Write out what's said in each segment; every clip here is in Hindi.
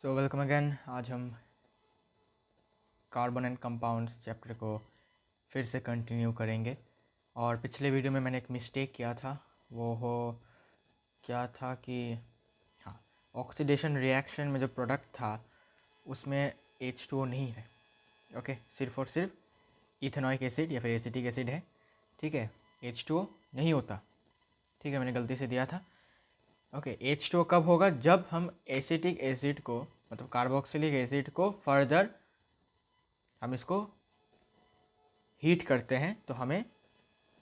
So welcome again. आज हम कार्बन एंड कंपाउंड्स चैप्टर को फिर से कंटिन्यू करेंगे। और पिछले वीडियो में मैंने एक मिस्टेक किया था, वो हो क्या था कि हाँ, ऑक्सीडेशन रिएक्शन में जो प्रोडक्ट था उसमें H2O नहीं है। ओके, सिर्फ और सिर्फ इथेनॉइक एसिड या फिर एसिटिक एसिड है। ठीक है, H2O नहीं होता। ठीक है, मैंने गलती से दिया था। ओके, H2O कब होगा? जब हम एसिटिक एसिड को मतलब कार्बोक्सिलिक एसिड को फर्दर हम इसको हीट करते हैं तो हमें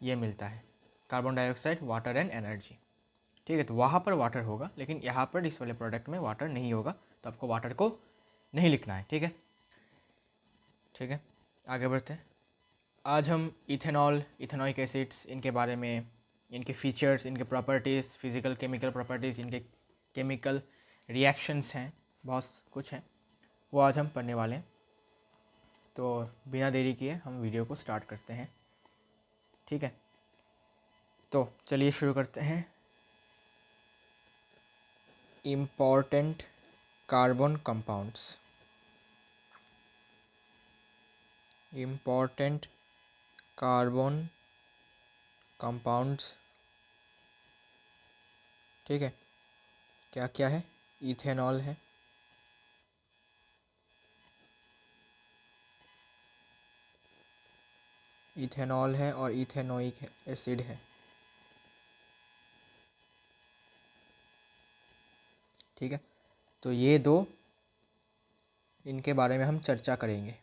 ये मिलता है carbon dioxide, water and energy. ठीक है, तो वहाँ पर वाटर होगा, लेकिन यहाँ पर इस वाले प्रोडक्ट में वाटर नहीं होगा, तो आपको वाटर को नहीं लिखना है। ठीक है, ठीक है, आगे बढ़ते हैं। आज हम इथेनॉल, इथेनॉइक एसिड्स, इनके बारे में, इनके फीचर्स, इनके प्रॉपर्टीज़, फिजिकल केमिकल प्रॉपर्टीज़, इनके केमिकल रिएक्शंस हैं, बहुत कुछ है, वो आज हम पढ़ने वाले हैं। तो बिना देरी किए हम वीडियो को स्टार्ट करते हैं। ठीक है, तो चलिए शुरू करते हैं। Important carbon compounds. Important carbon compounds, ठीक है, क्या क्या है? इथेनॉल है, इथेनॉल है और इथेनोइक एसिड है। ठीक है, तो ये दो, इनके बारे में हम चर्चा करेंगे।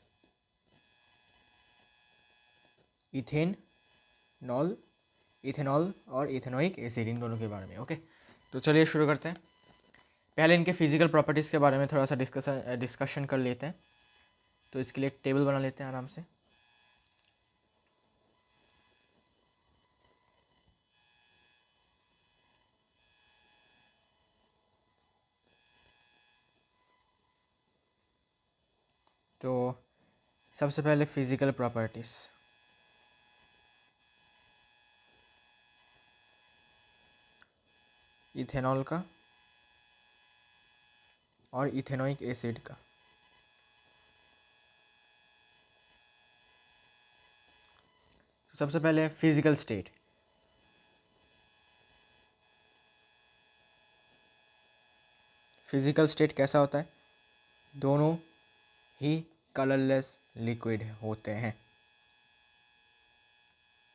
इथेनॉल, इथेनॉल और इथेनोइक एसिड, इन दोनों के बारे में। ओके, तो चलिए शुरू करते हैं। पहले इनके फिजिकल प्रॉपर्टीज़ के बारे में थोड़ा सा डिस्कशन कर लेते हैं। तो इसके लिए एक टेबल बना लेते हैं आराम से। तो सबसे पहले फिजिकल प्रॉपर्टीज़। इथेनॉल का और इथेनोइक एसिड का। तो सबसे पहले फिजिकल स्टेट। फिजिकल स्टेट कैसा होता है? दोनों ही कलरलेस लिक्विड होते हैं।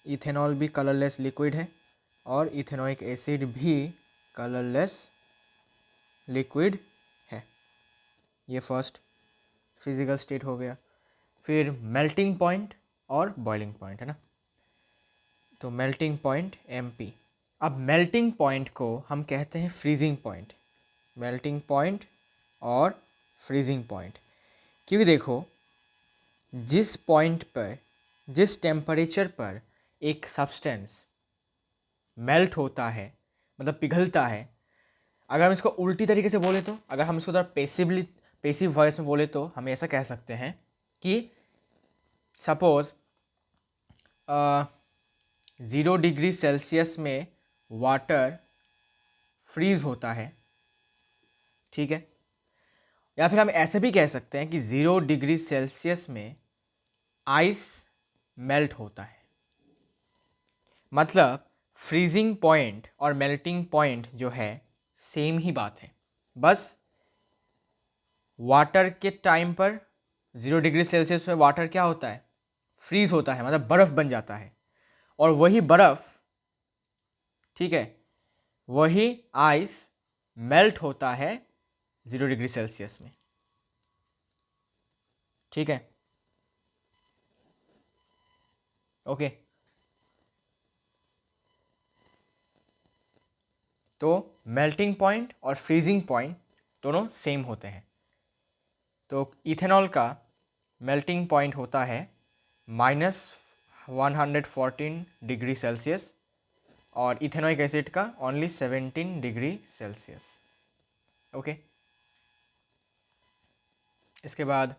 इथेनॉल भी कलरलेस लिक्विड है और इथेनोइक एसिड भी कलरलेस लिक्विड है। ये फर्स्ट फिजिकल स्टेट हो गया। फिर मेल्टिंग पॉइंट और बॉइलिंग पॉइंट है ना। तो मेल्टिंग पॉइंट MP। अब मेल्टिंग पॉइंट को हम कहते हैं फ्रीजिंग पॉइंट। मेल्टिंग पॉइंट और फ्रीजिंग पॉइंट, क्योंकि देखो, जिस पॉइंट पर, जिस टेम्परेचर पर एक सब्सटेंस मेल्ट होता है, मतलब पिघलता है, अगर हम इसको उल्टी तरीके से बोले तो, अगर हम इसको थोड़ा पेसिव वॉइस में बोले तो हम ऐसा कह सकते हैं कि सपोज 0 डिग्री सेल्सियस में वाटर फ्रीज होता है। ठीक है, या फिर हम ऐसे भी कह सकते हैं कि 0 डिग्री सेल्सियस में आइस मेल्ट होता है। मतलब फ्रीजिंग पॉइंट और मेल्टिंग पॉइंट जो है सेम ही बात है, बस वाटर के टाइम पर 0 डिग्री सेल्सियस में वाटर क्या होता है? फ्रीज होता है, मतलब बर्फ़ बन जाता है। और वही बर्फ़, ठीक है, वही आइस मेल्ट होता है 0 डिग्री सेल्सियस में। ठीक है, ओके। तो मेल्टिंग पॉइंट और फ्रीजिंग पॉइंट दोनों सेम होते हैं। तो इथेनॉल का मेल्टिंग पॉइंट होता है -114 डिग्री सेल्सियस और इथेनॉइक एसिड का ओनली 17 डिग्री सेल्सियस। ओके, इसके बाद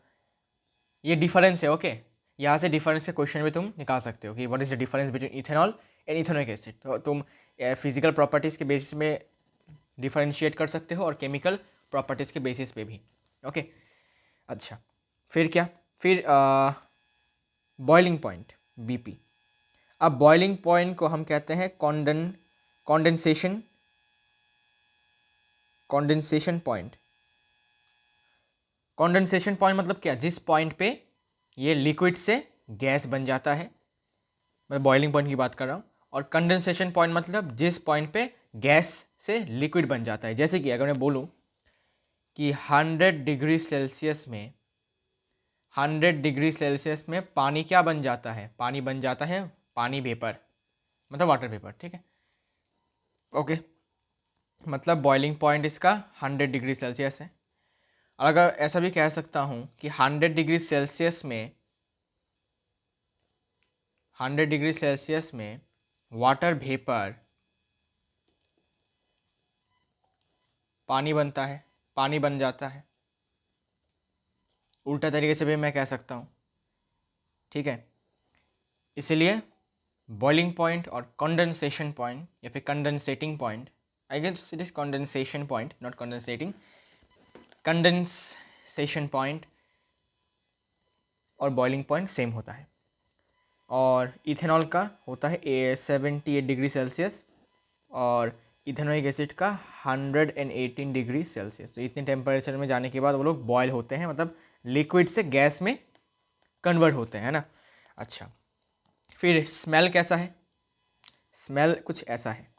ये डिफरेंस है। ओके, यहाँ से डिफरेंस के क्वेश्चन भी तुम निकाल सकते हो कि what is the difference between ethanol and ethanoic acid. तो तुम फिजिकल प्रॉपर्टीज़ के बेसिस में डिफरेंशिएट कर सकते हो और केमिकल प्रॉपर्टीज़ के बेसिस पे भी। ओके। अच्छा, फिर क्या, फिर बॉइलिंग पॉइंट बीपी। अब बॉइलिंग पॉइंट को हम कहते हैं condensation condensation point. Condensation point मतलब क्या, जिस पॉइंट पे ये लिक्विड से गैस बन जाता है, मैं बॉइलिंग पॉइंट की बात कर रहा हूँ। और कंडेंसेशन पॉइंट मतलब जिस पॉइंट पे गैस से लिक्विड बन जाता है। जैसे कि अगर मैं बोलूँ कि 100 डिग्री सेल्सियस में पानी क्या बन जाता है, पानी बन जाता है पानी वेपर, मतलब वाटर वेपर, ठीक है। ओके, मतलब बॉइलिंग पॉइंट इसका 100 डिग्री सेल्सियस है। और अगर ऐसा भी कह सकता हूँ कि 100 डिग्री सेल्सियस में वाटर वेपर पानी बनता है, पानी बन जाता है। उल्टा तरीके से भी मैं कह सकता हूँ, ठीक है। इसलिए बॉइलिंग पॉइंट और कंडेंसेशन पॉइंट या फिर condensating point, I guess it is condensation point not condensating, condensation point और बॉइलिंग पॉइंट सेम होता है। और इथेनॉल का होता है 78 डिग्री सेल्सियस और इथेनॉइक एसिड का 118 डिग्री सेल्सियस। तो इतने टेम्परेचर में जाने के बाद वो लोग बॉयल होते हैं, मतलब लिक्विड से गैस में कन्वर्ट होते हैं, है ना। अच्छा, फिर स्मेल कैसा है, स्मेल कुछ ऐसा है।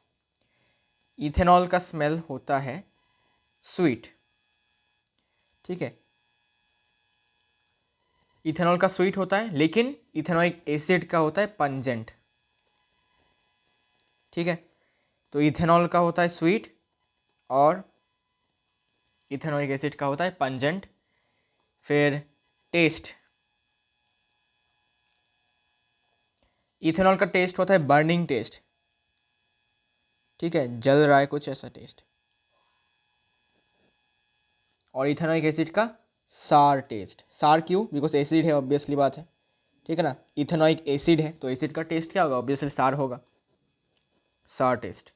इथेनॉल का स्मेल होता है स्वीट, ठीक है। इथेनॉल का स्वीट होता है, लेकिन इथेनॉइक एसिड का होता है पंजेंट, ठीक है। तो इथेनॉल का होता है स्वीट और इथेनॉइक एसिड का होता है पंजेंट। फिर टेस्ट, इथेनॉल का टेस्ट होता है बर्निंग टेस्ट, ठीक है, जल रहा है कुछ ऐसा टेस्ट। और इथेनॉइक एसिड का सार टेस्ट। सार क्यों, बिकॉज एसिड है, ऑब्वियसली बात है, ठीक है ना। इथेनॉइक एसिड है तो एसिड का टेस्ट क्या होगा, ऑब्वियसली सार होगा, सार टेस्ट।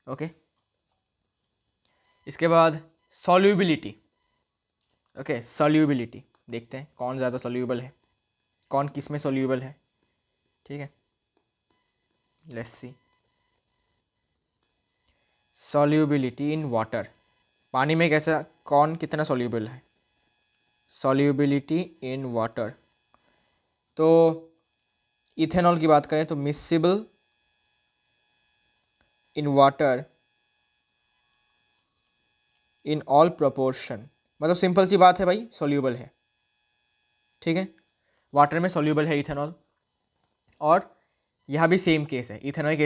ओके, इसके बाद सॉल्यूबिलिटी। ओके, सॉल्यूबिलिटी देखते हैं कौन ज़्यादा सॉल्यूबल है, कौन किस में सॉल्यूबल है, ठीक है। Let's see, solubility in water, पानी में कैसा, कौन कितना सॉल्यूबल है, सॉल्यूबिलिटी इन वाटर। तो इथेनॉल की बात करें तो miscible in water in all proportion, मतलब सिंपल सी बात है भाई, सॉल्यूबल है, ठीक है, वाटर में सॉल्यूबल है इथेनॉल। और यहाँ भी सेम केस है, इथेनॉइक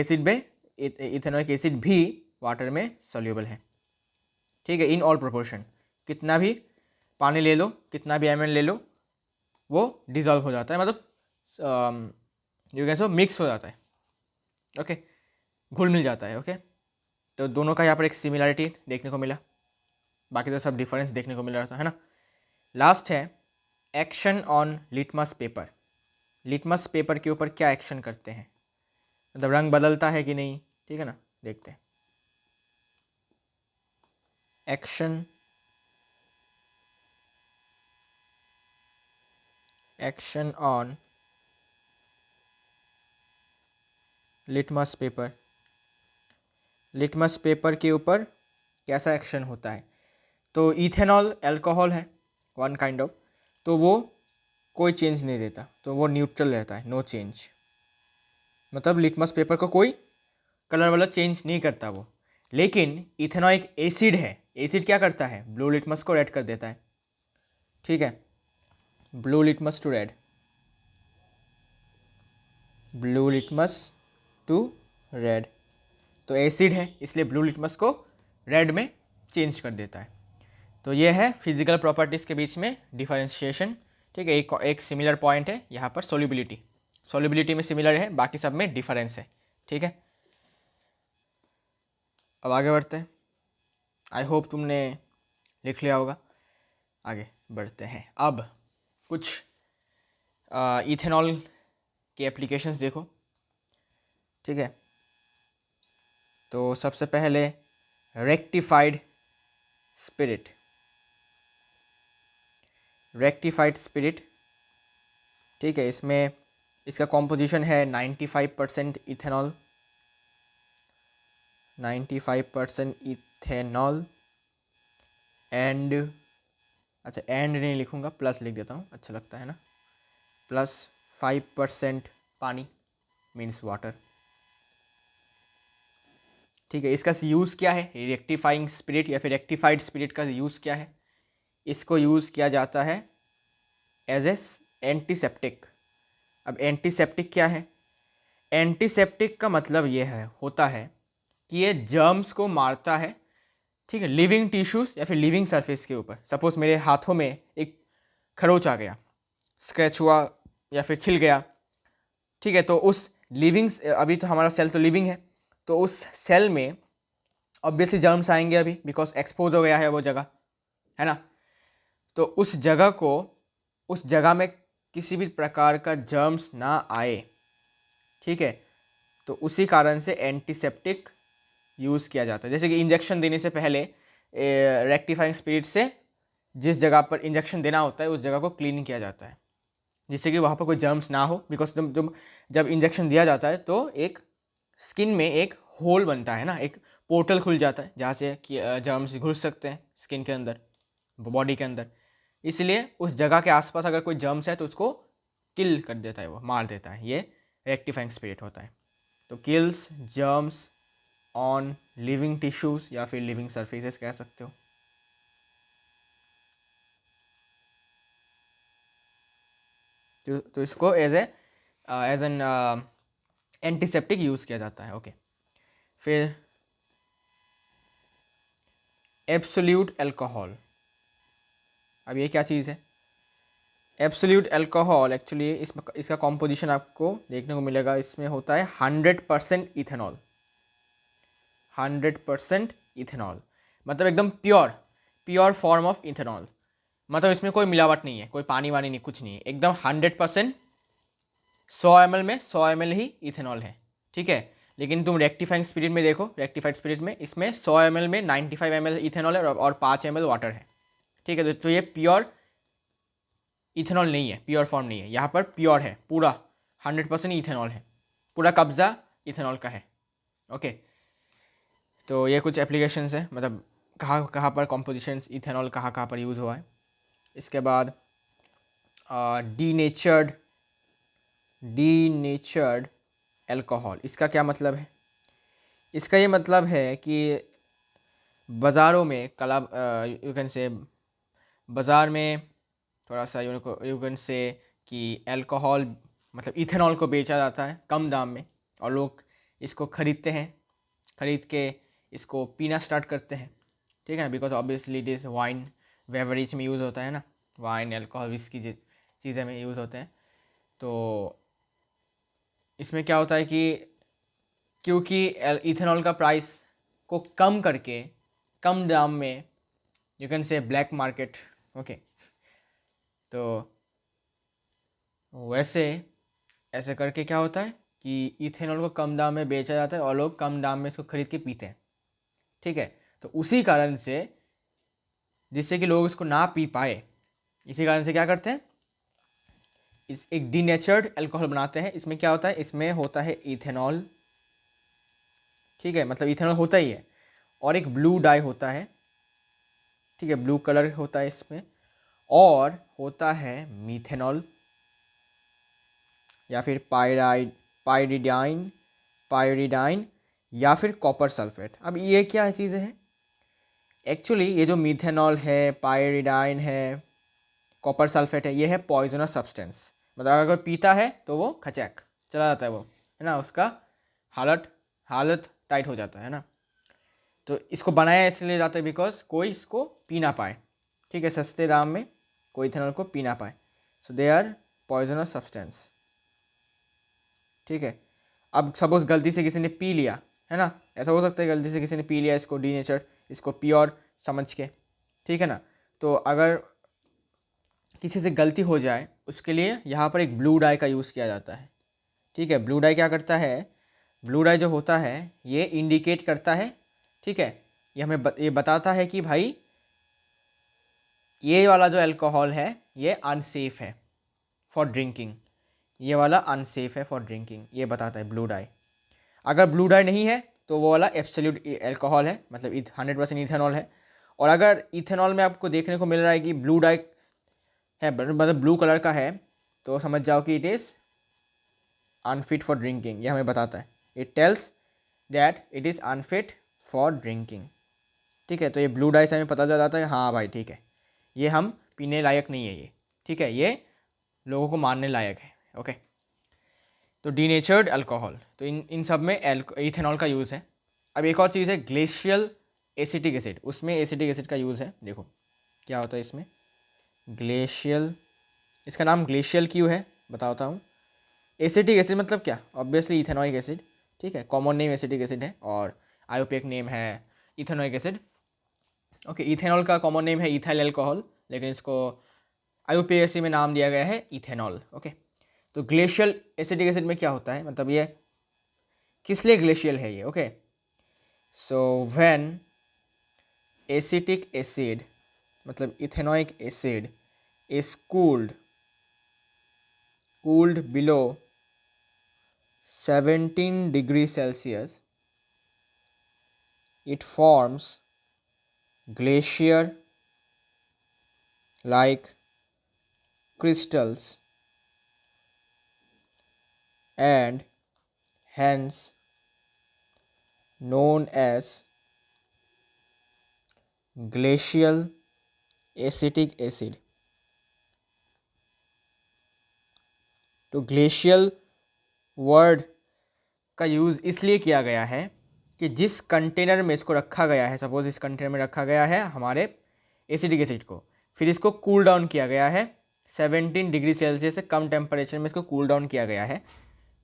एसिड भी वाटर में सॉल्यूबल है, ठीक है, इन ऑल प्रोपोर्शन। कितना भी पानी ले लो, कितना भी ml ले लो, वो डिजॉल्व हो जाता है, मतलब यू कैन सो मिक्स हो जाता है, ओके, घुल मिल जाता है। ओके, तो दोनों का यहाँ पर एक सिमिलरिटी देखने को मिला, बाकी तो सब डिफरेंस देखने को मिल रहा था, है ना। लास्ट है action on litmus paper. Litmus paper के ऊपर क्या एक्शन करते हैं, मतलब रंग बदलता है कि नहीं, ठीक है ना, देखते हैं। Action on litmus paper, litmus paper के ऊपर कैसा एक्शन होता है। तो इथेनॉल अल्कोहल है वन काइंड ऑफ, तो वो कोई चेंज नहीं देता, तो वो न्यूट्रल रहता है, नो चेंज, मतलब लिटमस पेपर को कोई कलर वाला चेंज नहीं करता वो। लेकिन इथेनॉइक एसिड है, एसिड क्या करता है, ब्लू लिटमस को रेड कर देता है, ठीक है, blue litmus to red, blue litmus to red. तो एसिड है इसलिए ब्लू लिटमस को रेड में चेंज कर देता है। तो ये है फिजिकल प्रॉपर्टीज़ के बीच में डिफरेंशिएशन, ठीक है। एक सिमिलर पॉइंट है यहाँ पर, सोल्यूबिलिटी, सोल्यूबिलिटी में सिमिलर है, बाकी सब में डिफरेंस है, ठीक है। अब आगे बढ़ते हैं, आई होप तुमने लिख लिया होगा। आगे बढ़ते हैं, अब कुछ इथेनॉल के एप्लीकेशंस देखो, ठीक है। तो सबसे पहले रेक्टिफाइड स्पिरिट, रेक्टिफाइड स्पिरिट, ठीक है। इसमें इसका कॉम्पोजिशन है 95% इथेनॉल, 95% इथेनॉल एंड, अच्छा एंड नहीं लिखूँगा, प्लस लिख देता हूँ, अच्छा लगता है ना, प्लस 5% पानी मीन्स वाटर, ठीक है। इसका यूज़ क्या है, रेक्टिफाइंग स्पिरिट या फिर रेक्टिफाइड स्पिरिट का यूज़ क्या है, इसको यूज़ किया जाता है एज ए एंटीसेप्टिक। अब एंटीसेप्टिक क्या है, एंटीसेप्टिक का मतलब ये है होता है कि ये जर्म्स को मारता है, ठीक है, लिविंग टिश्यूज़ या फिर लिविंग सरफेस के ऊपर। सपोज मेरे हाथों में एक खरोच आ गया, स्क्रैच हुआ या फिर छिल गया, ठीक है, तो उस लिविंग, अभी तो हमारा सेल तो लिविंग है, तो उस सेल में ऑब्वियसली जर्म्स आएंगे अभी, बिकॉज एक्सपोज हो गया है वो जगह, है ना। तो उस जगह को, उस जगह में किसी भी प्रकार का जर्म्स ना आए, ठीक है, तो उसी कारण से एंटीसेप्टिक यूज़ किया जाता है। जैसे कि इंजेक्शन देने से पहले रेक्टिफाइंग स्पिरिट से जिस जगह पर इंजेक्शन देना होता है उस जगह को क्लीन किया जाता है, जिससे कि वहाँ पर कोई जर्म्स ना हो। बिकॉज जब इंजेक्शन दिया जाता है तो एक स्किन में एक होल बनता है ना, एक पोर्टल खुल जाता है जहाँ से कि जर्म्स घुस सकते हैं स्किन के अंदर, बॉडी के अंदर। इसलिए उस जगह के आसपास अगर कोई जर्म्स है तो उसको किल कर देता है, वो मार देता है, ये रेक्टिफाइंग स्पिरिट होता है। तो kills germs on living tissues या फिर लिविंग सरफेसेस कह सकते हो। तो इसको एज एन एंटीसेप्टिक यूज़ किया जाता है, ओके। फिर एब्सोल्यूट अल्कोहल, अब ये क्या चीज़ है, एब्सोल्यूट अल्कोहल एक्चुअली इसका कॉम्पोजिशन आपको देखने को मिलेगा, इसमें होता है 100% इथेनॉल, 100% इथेनॉल, मतलब एकदम प्योर फॉर्म ऑफ इथेनॉल, मतलब इसमें कोई मिलावट नहीं है, कोई पानी वानी नहीं, कुछ नहीं है, एकदम 100%। 100 ml में 100 ml ही इथेनॉल है, ठीक है। लेकिन तुम रेक्टिफाइंग स्पिरिट में देखो, रेक्टिफाइड स्पिरिट में इसमें 100 ml में 95 ml इथेनॉल है और 5 ml वाटर है, ठीक है। तो ये प्योर इथेनॉल नहीं है, प्योर फॉर्म नहीं है, यहाँ पर प्योर है, पूरा 100% इथेनॉल है, पूरा कब्जा इथेनॉल का है, ओके। तो ये कुछ एप्लीकेशंस है, मतलब कहाँ कहाँ पर कॉम्पोजिशंस इथेनॉल कहाँ कहाँ पर यूज़ हुआ है। इसके बाद डीनेचर्ड अल्कोहल, इसका क्या मतलब है, इसका ये मतलब है कि बाज़ारों में यू कैन से, बाज़ार में थोड़ा सा यू कैन से कि अल्कोहल मतलब इथेनॉल को बेचा जाता है कम दाम में, और लोग इसको ख़रीदते हैं, ख़रीद के इसको पीना स्टार्ट करते हैं, ठीक है ना। Because obviously it is wine beverage में यूज़ होता है ना, वाइन अल्कोहल विस्की चीज़ें में यूज़ होते हैं। तो इसमें क्या होता है कि क्योंकि इथेनॉल का प्राइस को कम करके कम दाम में, you can say black market, okay, तो वैसे ऐसे करके क्या होता है कि इथेनॉल को कम दाम में बेचा जाता है और लोग कम दाम में इसको खरीद के पीते हैं, ठीक है। तो उसी कारण से, जिससे कि लोग इसको ना पी पाए, इसी कारण से क्या करते हैं, इस एक डीनेचर्ड अल्कोहल बनाते हैं। इसमें क्या होता है, इसमें होता है इथेनॉल, ठीक है, मतलब इथेनॉल होता ही है, और एक ब्लू डाई होता है, ठीक है, ब्लू कलर होता है इसमें, और होता है मीथेनॉल या फिर पायरिडाइन या फिर कॉपर सल्फेट। अब ये क्या चीज़ें हैं, एक्चुअली ये जो मीथेनॉल है, पायरिडाइन है, कॉपर सल्फेट है, ये है पॉइजनस सब्सटेंस, मतलब अगर कोई पीता है तो वो खचैक चला जाता है, वो है ना, उसका हालत टाइट हो जाता है ना। तो इसको बनाया इसलिए जाता है बिकॉज कोई इसको पी ना पाए, ठीक है, सस्ते दाम में कोई इथेनॉल को पी ना पाए, सो दे आर पॉइजनस सब्सटेंस, ठीक है। अब सपोज गलती से किसी ने पी लिया, है ना, ऐसा हो सकता है गलती से किसी ने पी लिया इसको डीनेचर, इसको प्योर समझ के, ठीक है ना। तो अगर किसी से गलती हो जाए उसके लिए यहाँ पर एक ब्लू डाई का यूज़ किया जाता है, ठीक है। ब्लू डाई क्या करता है, ब्लू डाई जो होता है ये इंडिकेट करता है, ठीक है, ये हमें ये बताता है कि भाई ये वाला जो अल्कोहल है ये अनसेफ है फॉर ड्रिंकिंग, ये वाला अनसेफ है फॉर ड्रिंकिंग, ये बताता है ब्लू डाई। अगर ब्लू डाई नहीं है तो वो वाला एब्सोल्यूट अल्कोहल है, मतलब 100% इथेनॉल है। और अगर इथेनॉल में आपको देखने को मिल रहा है कि ब्लू डाई है, मतलब ब्लू कलर का है, तो समझ जाओ कि it is unfit for drinking. ये हमें बताता है, it tells that it is unfit for drinking. ठीक है, तो ये ब्लू डाई से हमें पता चल जाता है हाँ भाई ठीक है, ये हम पीने लायक नहीं है ये, ठीक है, ये लोगों को मारने लायक है। ओके, तो डीनेचर्ड अल्कोहल, तो इन सब में इथेनॉल का यूज़ है। अब एक और चीज़ है ग्लेशियल एसिटिक एसिड, उसमें एसिटिक एसिड का यूज़ है। देखो क्या होता है इसमें, ग्लेशियल, इसका नाम ग्लेशियल क्यों है बताता हूँ। एसिटिक एसिड मतलब क्या, ऑब्वियसली इथेनॉइक एसिड, ठीक है, कॉमन नेम एसिटिक एसिड है और आईयूपीएक नेम है इथेनॉइक एसिड। ओके, इथेनॉल का कॉमन नेम है इथाइल अल्कोहल, लेकिन इसको आईयूपीएसी में नाम दिया गया है इथेनॉल। ओके, तो ग्लेशियल एसिटिक एसिड में क्या होता है, मतलब ये किस लिए ग्लेशियल है ये। Okay, so when acetic acid मतलब ethanoic acid is cooled below 17 degrees Celsius, it forms glacier like crystals and hence known as glacial acetic acid। तो ग्लेशियल वर्ड का यूज़ इसलिए किया गया है कि जिस कंटेनर में इसको रखा गया है, सपोज इस कंटेनर में रखा गया है हमारे एसिटिक एसिड को, फिर इसको कूल डाउन किया गया है 17 डिग्री सेल्सियस से कम टेम्परेचर में इसको कूल डाउन किया गया है।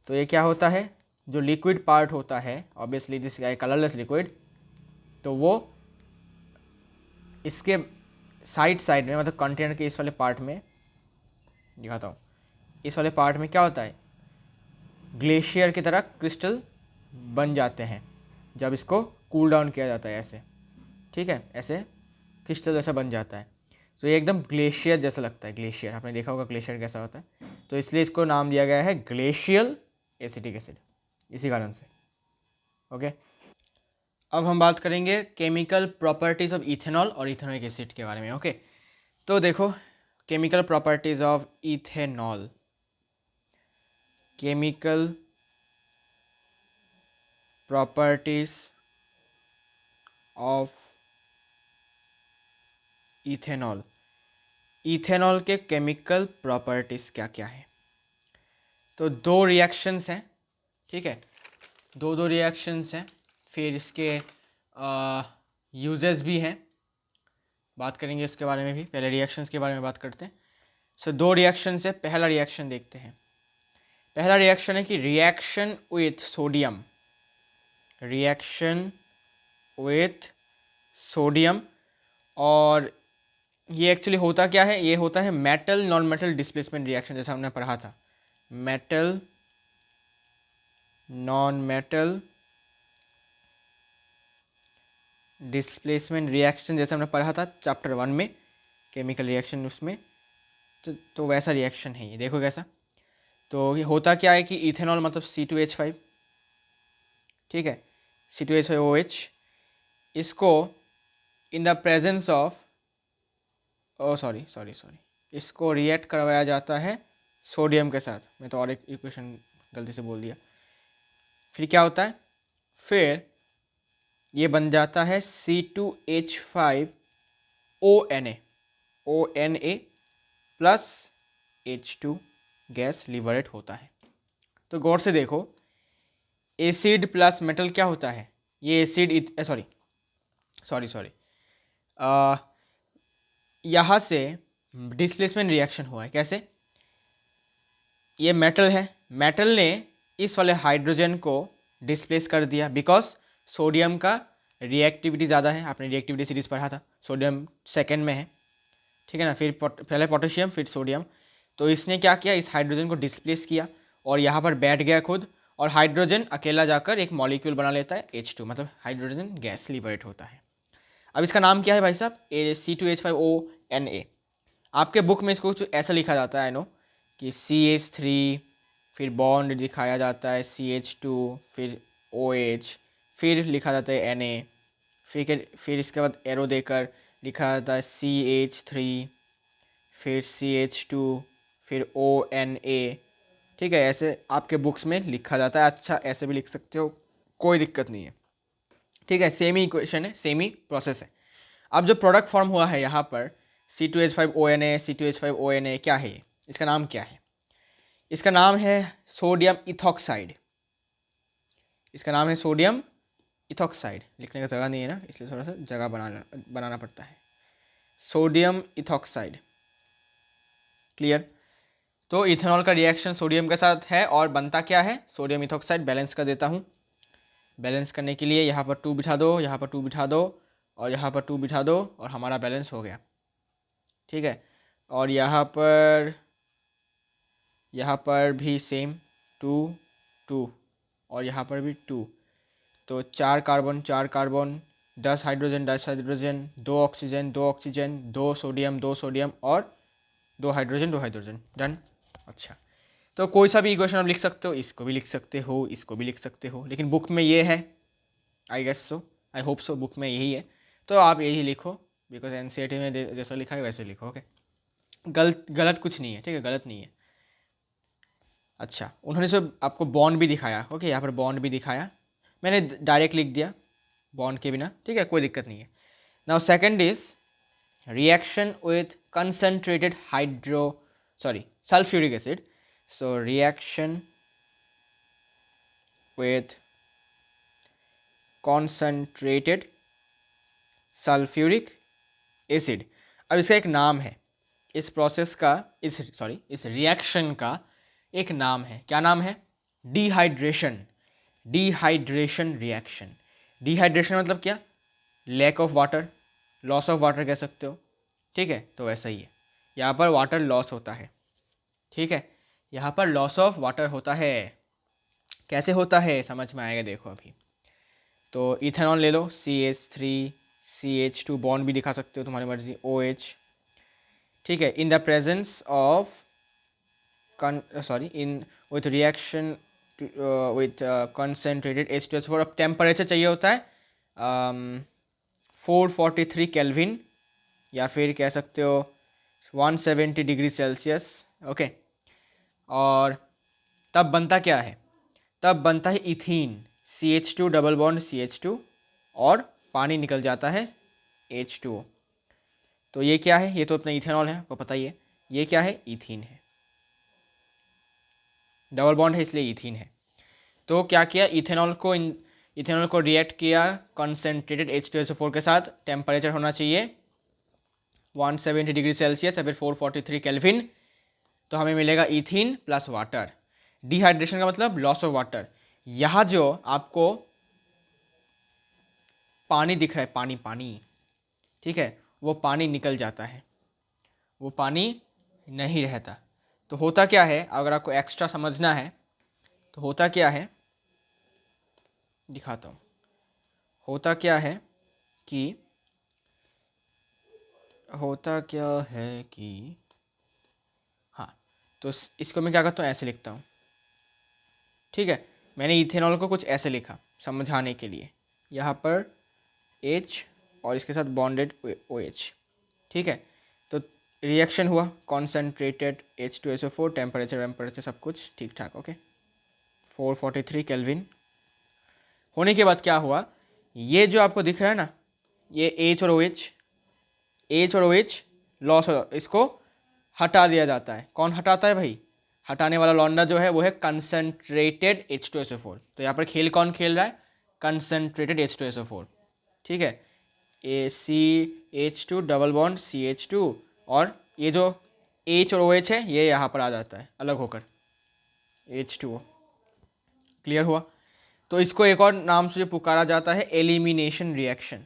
तो ये क्या होता है, जो लिक्विड पार्ट होता है, ऑब्वियसली दिस कलरलेस लिक्विड, तो वो इसके साइड में, मतलब कंटेनर के इस वाले पार्ट में दिखाता हूँ, इस वाले पार्ट में क्या होता है, ग्लेशियर की तरह क्रिस्टल बन जाते हैं जब इसको कूल डाउन किया जाता है ऐसे, ठीक है, ऐसे क्रिस्टल जैसा बन जाता है। तो ये एकदम ग्लेशियर जैसा लगता है, ग्लेशियर आपने देखा होगा ग्लेशियर कैसा होता है, तो इसलिए इसको नाम दिया गया है ग्लेशियल एसिटिक एसिड, इसी कारण से। ओके, अब हम बात करेंगे केमिकल प्रॉपर्टीज़ ऑफ इथेनॉल और इथेनॉइक एसिड के बारे में। ओके, तो देखो chemical properties of ethanol, chemical properties of ethanol, ethanol के केमिकल प्रॉपर्टीज़ क्या क्या है। तो दो रिएक्शंस हैं, ठीक है, दो रिएक्शंस हैं, फिर इसके यूजेस भी हैं, बात करेंगे इसके बारे में भी। पहले रिएक्शंस के बारे में बात करते हैं। सो दो रिएक्शन है, पहला रिएक्शन देखते हैं। पहला रिएक्शन है कि reaction with sodium, reaction with sodium, और ये एक्चुअली होता क्या है, ये होता है metal non metal displacement reaction, जैसा हमने पढ़ा था, metal non metal displacement reaction, जैसे हमने पढ़ा था चैप्टर 1 में केमिकल रिएक्शन उसमें। तो वैसा रिएक्शन है ये, देखो कैसा। तो ये होता क्या है कि इथेनॉल मतलब C2H5, ठीक है, C2H5OH, इसको in the presence of sorry इसको रिएक्ट करवाया जाता है सोडियम के साथ। मैं तो और एक इक्वेशन गलती से बोल दिया। फिर क्या होता है, फिर ये बन जाता है C2H5ONA plus H2 gas liberate होता है। तो गौर से देखो, एसिड प्लस मेटल क्या होता है, ये एसिड सॉरी यहाँ से डिस्प्लेसमेंट रिएक्शन हुआ है। कैसे, ये मेटल है, मेटल ने इस वाले हाइड्रोजन को डिस्प्लेस कर दिया, बिकॉज सोडियम का रिएक्टिविटी ज़्यादा है। आपने रिएक्टिविटी सीरीज पढ़ा था, सोडियम सेकंड में है, ठीक है ना, फिर पहले पोटेशियम फिर सोडियम। तो इसने क्या किया, इस हाइड्रोजन को डिस्प्लेस किया और यहाँ पर बैठ गया खुद, और हाइड्रोजन अकेला जाकर एक मॉलिक्यूल बना लेता है H2, मतलब हाइड्रोजन गैस लिबरेट होता है। अब इसका नाम क्या है भाई साहब, C2H5ONA। आपके बुक में इसको कुछ ऐसा लिखा जाता है, आई नो, कि CH3, फिर बॉन्ड दिखाया जाता है CH2, फिर OH, फिर लिखा जाता है Na, फिर इसके बाद एरो देकर लिखा जाता है CH3, फिर CH2, फिर ONA। ठीक है, ऐसे आपके बुक्स में लिखा जाता है। अच्छा, ऐसे भी लिख सकते हो, कोई दिक्कत नहीं है। ठीक है, सेम ही इक्वेशन है, सेम ही प्रोसेस है। अब जो प्रोडक्ट फॉर्म हुआ है यहाँ पर C2H5ONA, C2H5ONA, क्या है ये? इसका नाम क्या है? इसका नाम है सोडियम इथॉक्साइड। इसका नाम है सोडियम इथॉक्साइड। लिखने का जगह नहीं है ना, इसलिए थोड़ा सा जगह बनाना पड़ता है। Sodium ethoxide, clear? तो इथेनॉल का रिएक्शन सोडियम के साथ है और बनता क्या है? Sodium ethoxide. बैलेंस कर देता हूँ। बैलेंस करने के लिए यहाँ पर 2 बिठा दो, यहाँ पर 2 बिठा दो, और यहाँ पर 2 बिठा दो, और हमारा बैलेंस हो गया। ठीक है, और यहाँ पर भी सेम 2 2, और यहाँ पर भी 2। तो 4 carbon 4 carbon, 10 hydrogen 10 hydrogen, 2 oxygen 2 oxygen, 2 sodium 2 sodium, और 2 हाइड्रोजन 2 हाइड्रोजन। डन। अच्छा, तो कोई सा भी इक्वेशन आप लिख सकते हो, इसको भी लिख सकते हो, इसको भी लिख सकते हो, लेकिन बुक में ये है, I guess so, I hope so, book में यही है, तो आप यही लिखो, बिकॉज NCERT में जैसा लिखा है वैसे लिखो। ओके, गलत कुछ नहीं है, ठीक है, गलत नहीं है। अच्छा, उन्होंने जो आपको बॉन्ड भी दिखाया, ओके, यहाँ पर बॉन्ड भी दिखाया, मैंने डायरेक्ट लिख दिया बॉन्ड के बिना, ठीक है, कोई दिक्कत नहीं है। Now second is reaction with concentrated sulfuric acid. So reaction with concentrated sulfuric acid. अब इसका एक नाम है, इस प्रोसेस का, इस रिएक्शन का एक नाम है। क्या नाम है? डिहाइड्रेशन। Dehydration reaction. डिहाइड्रेशन मतलब क्या? Lack of water, loss of water कह सकते हो। ठीक है, तो वैसा ही है, यहाँ पर वाटर लॉस होता है। ठीक है, यहाँ पर लॉस ऑफ वाटर होता है। कैसे होता है समझ में आएगा, देखो अभी। तो इथेनॉल ले लो, CH3 CH2, बॉन्ड भी दिखा सकते हो तुम्हारी मर्जी, OH। ठीक है, in the presence of with reaction with concentrated H2SO4। अब टेम्परेचर चाहिए होता है 443 केल्विन, या फिर कह सकते हो 170 डिग्री सेल्सियस। ओके, और तब बनता क्या है? तब बनता है ethene, CH2 double bond CH2, और पानी निकल जाता है H2O। तो ये क्या है? ये तो अपना इथेनॉल है, आपको पता ही है। ये क्या है? इथीन है। डबल बॉन्ड है इसलिए इथीन है। तो क्या किया? इथेनॉल को रिएक्ट किया कंसनट्रेटेड H2SO4 के साथ। टेम्परेचर होना चाहिए 170 डिग्री सेल्सियस या फिर 443 केल्विन। तो हमें मिलेगा इथीन प्लस वाटर। डिहाइड्रेशन का मतलब लॉस ऑफ वाटर। यहाँ जो आपको पानी दिख रहा है, पानी, ठीक है, वो पानी निकल जाता है, वो पानी नहीं रहता। तो होता क्या है, अगर आपको एक्स्ट्रा समझना है तो होता क्या है, दिखाता हूँ। होता क्या है कि हाँ, तो इसको मैं क्या करता हूँ, ऐसे लिखता हूँ। ठीक है, मैंने इथेनॉल को कुछ ऐसे लिखा समझाने के लिए, यहाँ पर H और इसके साथ बॉन्डेड OH। ठीक है, तो रिएक्शन हुआ कॉन्सेंट्रेटेड H2SO4, टेम्परेचर सब कुछ ठीक ठाक। ओके, 443 केल्विन होने के बाद क्या हुआ, ये जो आपको दिख रहा है ना, ये H और OH लॉस हो, इसको हटा दिया जाता है। कौन हटाता है भाई? हटाने वाला लौंडा जो है वो है कंसनट्रेटेड H2SO4। तो यहाँ पर खेल कौन खेल रहा है? Concentrated H2SO4। ठीक है, CH2 डबल बॉन्ड CH2, और ये जो H और OH है ये यहाँ पर आ जाता है अलग होकर, H2O। क्लियर हुआ? तो इसको एक और नाम से पुकारा जाता है एलिमिनेशन रिएक्शन।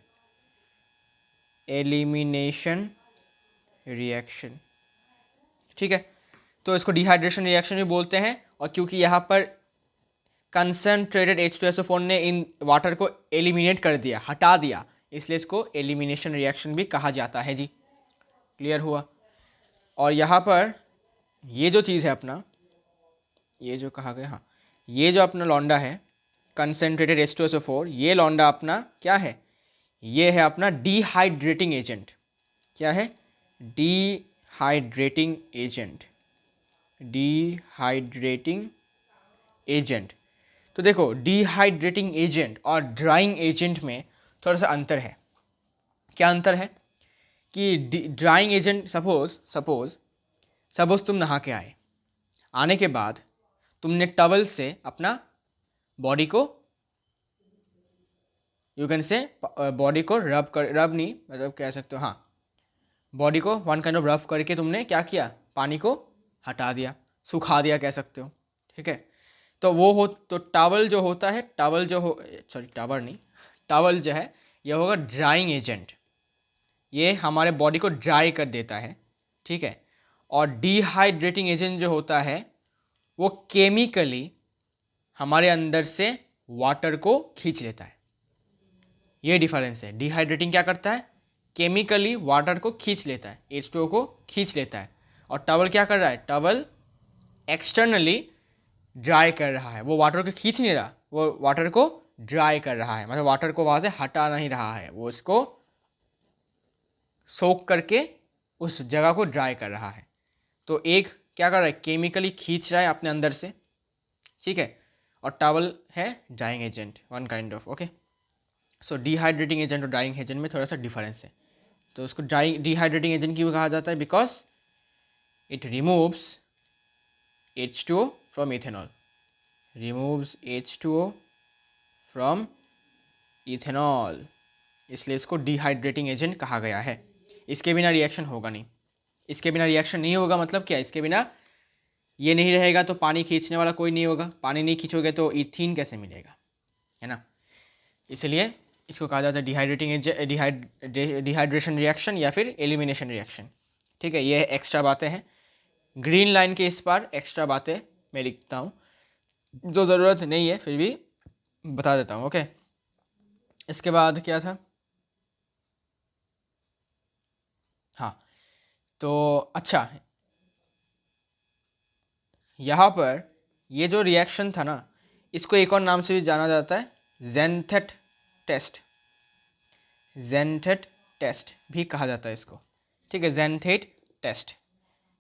एलिमिनेशन रिएक्शन, ठीक है। तो इसको डिहाइड्रेशन रिएक्शन भी बोलते हैं, और क्योंकि यहाँ पर कंसनट्रेटेड H2SO4 ने इन वाटर को एलिमिनेट कर दिया, हटा दिया, इसलिए इसको एलिमिनेशन रिएक्शन भी कहा जाता है जी। क्लियर हुआ? और यहाँ पर ये जो चीज़ है अपना, ये जो कहा गया, हाँ, ये जो अपना लौंडा है कंसेंट्रेटेड H2SO4, ये लौंडा अपना क्या है, ये है अपना डिहाइड्रेटिंग एजेंट। क्या है? Dehydrating agent, dehydrating agent. तो देखो, डिहाइड्रेटिंग एजेंट और ड्राइंग एजेंट में थोड़ा सा अंतर है। क्या अंतर है कि ड्राइंग एजेंट, सपोज तुम नहा के आए, आने के बाद तुमने टवल से अपना बॉडी को, यू कैन से बॉडी को रब नहीं, मतलब कह सकते हो, हाँ, बॉडी को वन काइंड ऑफ रब करके तुमने क्या किया, पानी को हटा दिया, सुखा दिया कह सकते हो। ठीक है, तो वो हो, तो टावल जो होता है, टावल जो हो, सॉरी टावल नहीं, टावल जो है ये होगा ड्राइंग एजेंट, ये हमारे बॉडी को ड्राई कर देता है। ठीक है, और डिहाइड्रेटिंग एजेंट जो होता है वो केमिकली हमारे अंदर से वाटर को खींच लेता है। ये डिफरेंस है। डिहाइड्रेटिंग क्या करता है, केमिकली वाटर को खींच लेता है, H2O को खींच लेता है। और टवल क्या कर रहा है, टवल एक्सटर्नली ड्राई कर रहा है, वो वाटर को खींच नहीं रहा, वो वाटर को ड्राई कर रहा है, मतलब वाटर को वहाँ से हटा नहीं रहा है, वो इसको सोक करके उस जगह को ड्राई कर रहा है। तो एक क्या कर रहा है, केमिकली खींच रहा है अपने अंदर से। ठीक है, और टॉवल है drying agent, one kind of. Okay, so dehydrating agent और ड्राइंग एजेंट में थोड़ा सा डिफरेंस है। तो उसको डिहाइड्रेटिंग एजेंट क्यों कहा जाता है, because it removes H2O from ethanol, removes H2O from ethanol, इसलिए इसको डिहाइड्रेटिंग एजेंट कहा गया है। इसके बिना रिएक्शन होगा नहीं, इसके बिना रिएक्शन नहीं होगा, मतलब क्या, इसके बिना ये नहीं रहेगा तो पानी खींचने वाला कोई नहीं होगा, पानी नहीं खींचोगे तो इथीन कैसे मिलेगा, है ना। इसलिए इसको कहा जाता है डिहाइड्रेशन रिएक्शन या फिर एलिमिनेशन रिएक्शन। ठीक है, ये एक्स्ट्रा बातें हैं, ग्रीन लाइन के इस पार एक्स्ट्रा बातें मैं लिखता हूँ जो ज़रूरत नहीं है, फिर भी बता देता हूँ। ओके, इसके बाद क्या था, हाँ, तो अच्छा, यहाँ पर ये जो रिएक्शन था ना, इसको एक और नाम से भी जाना जाता है, ज़ेनथेट टेस्ट, ज़ेनथेट टेस्ट भी कहा जाता है इसको। ठीक है, ज़ेनथेट टेस्ट,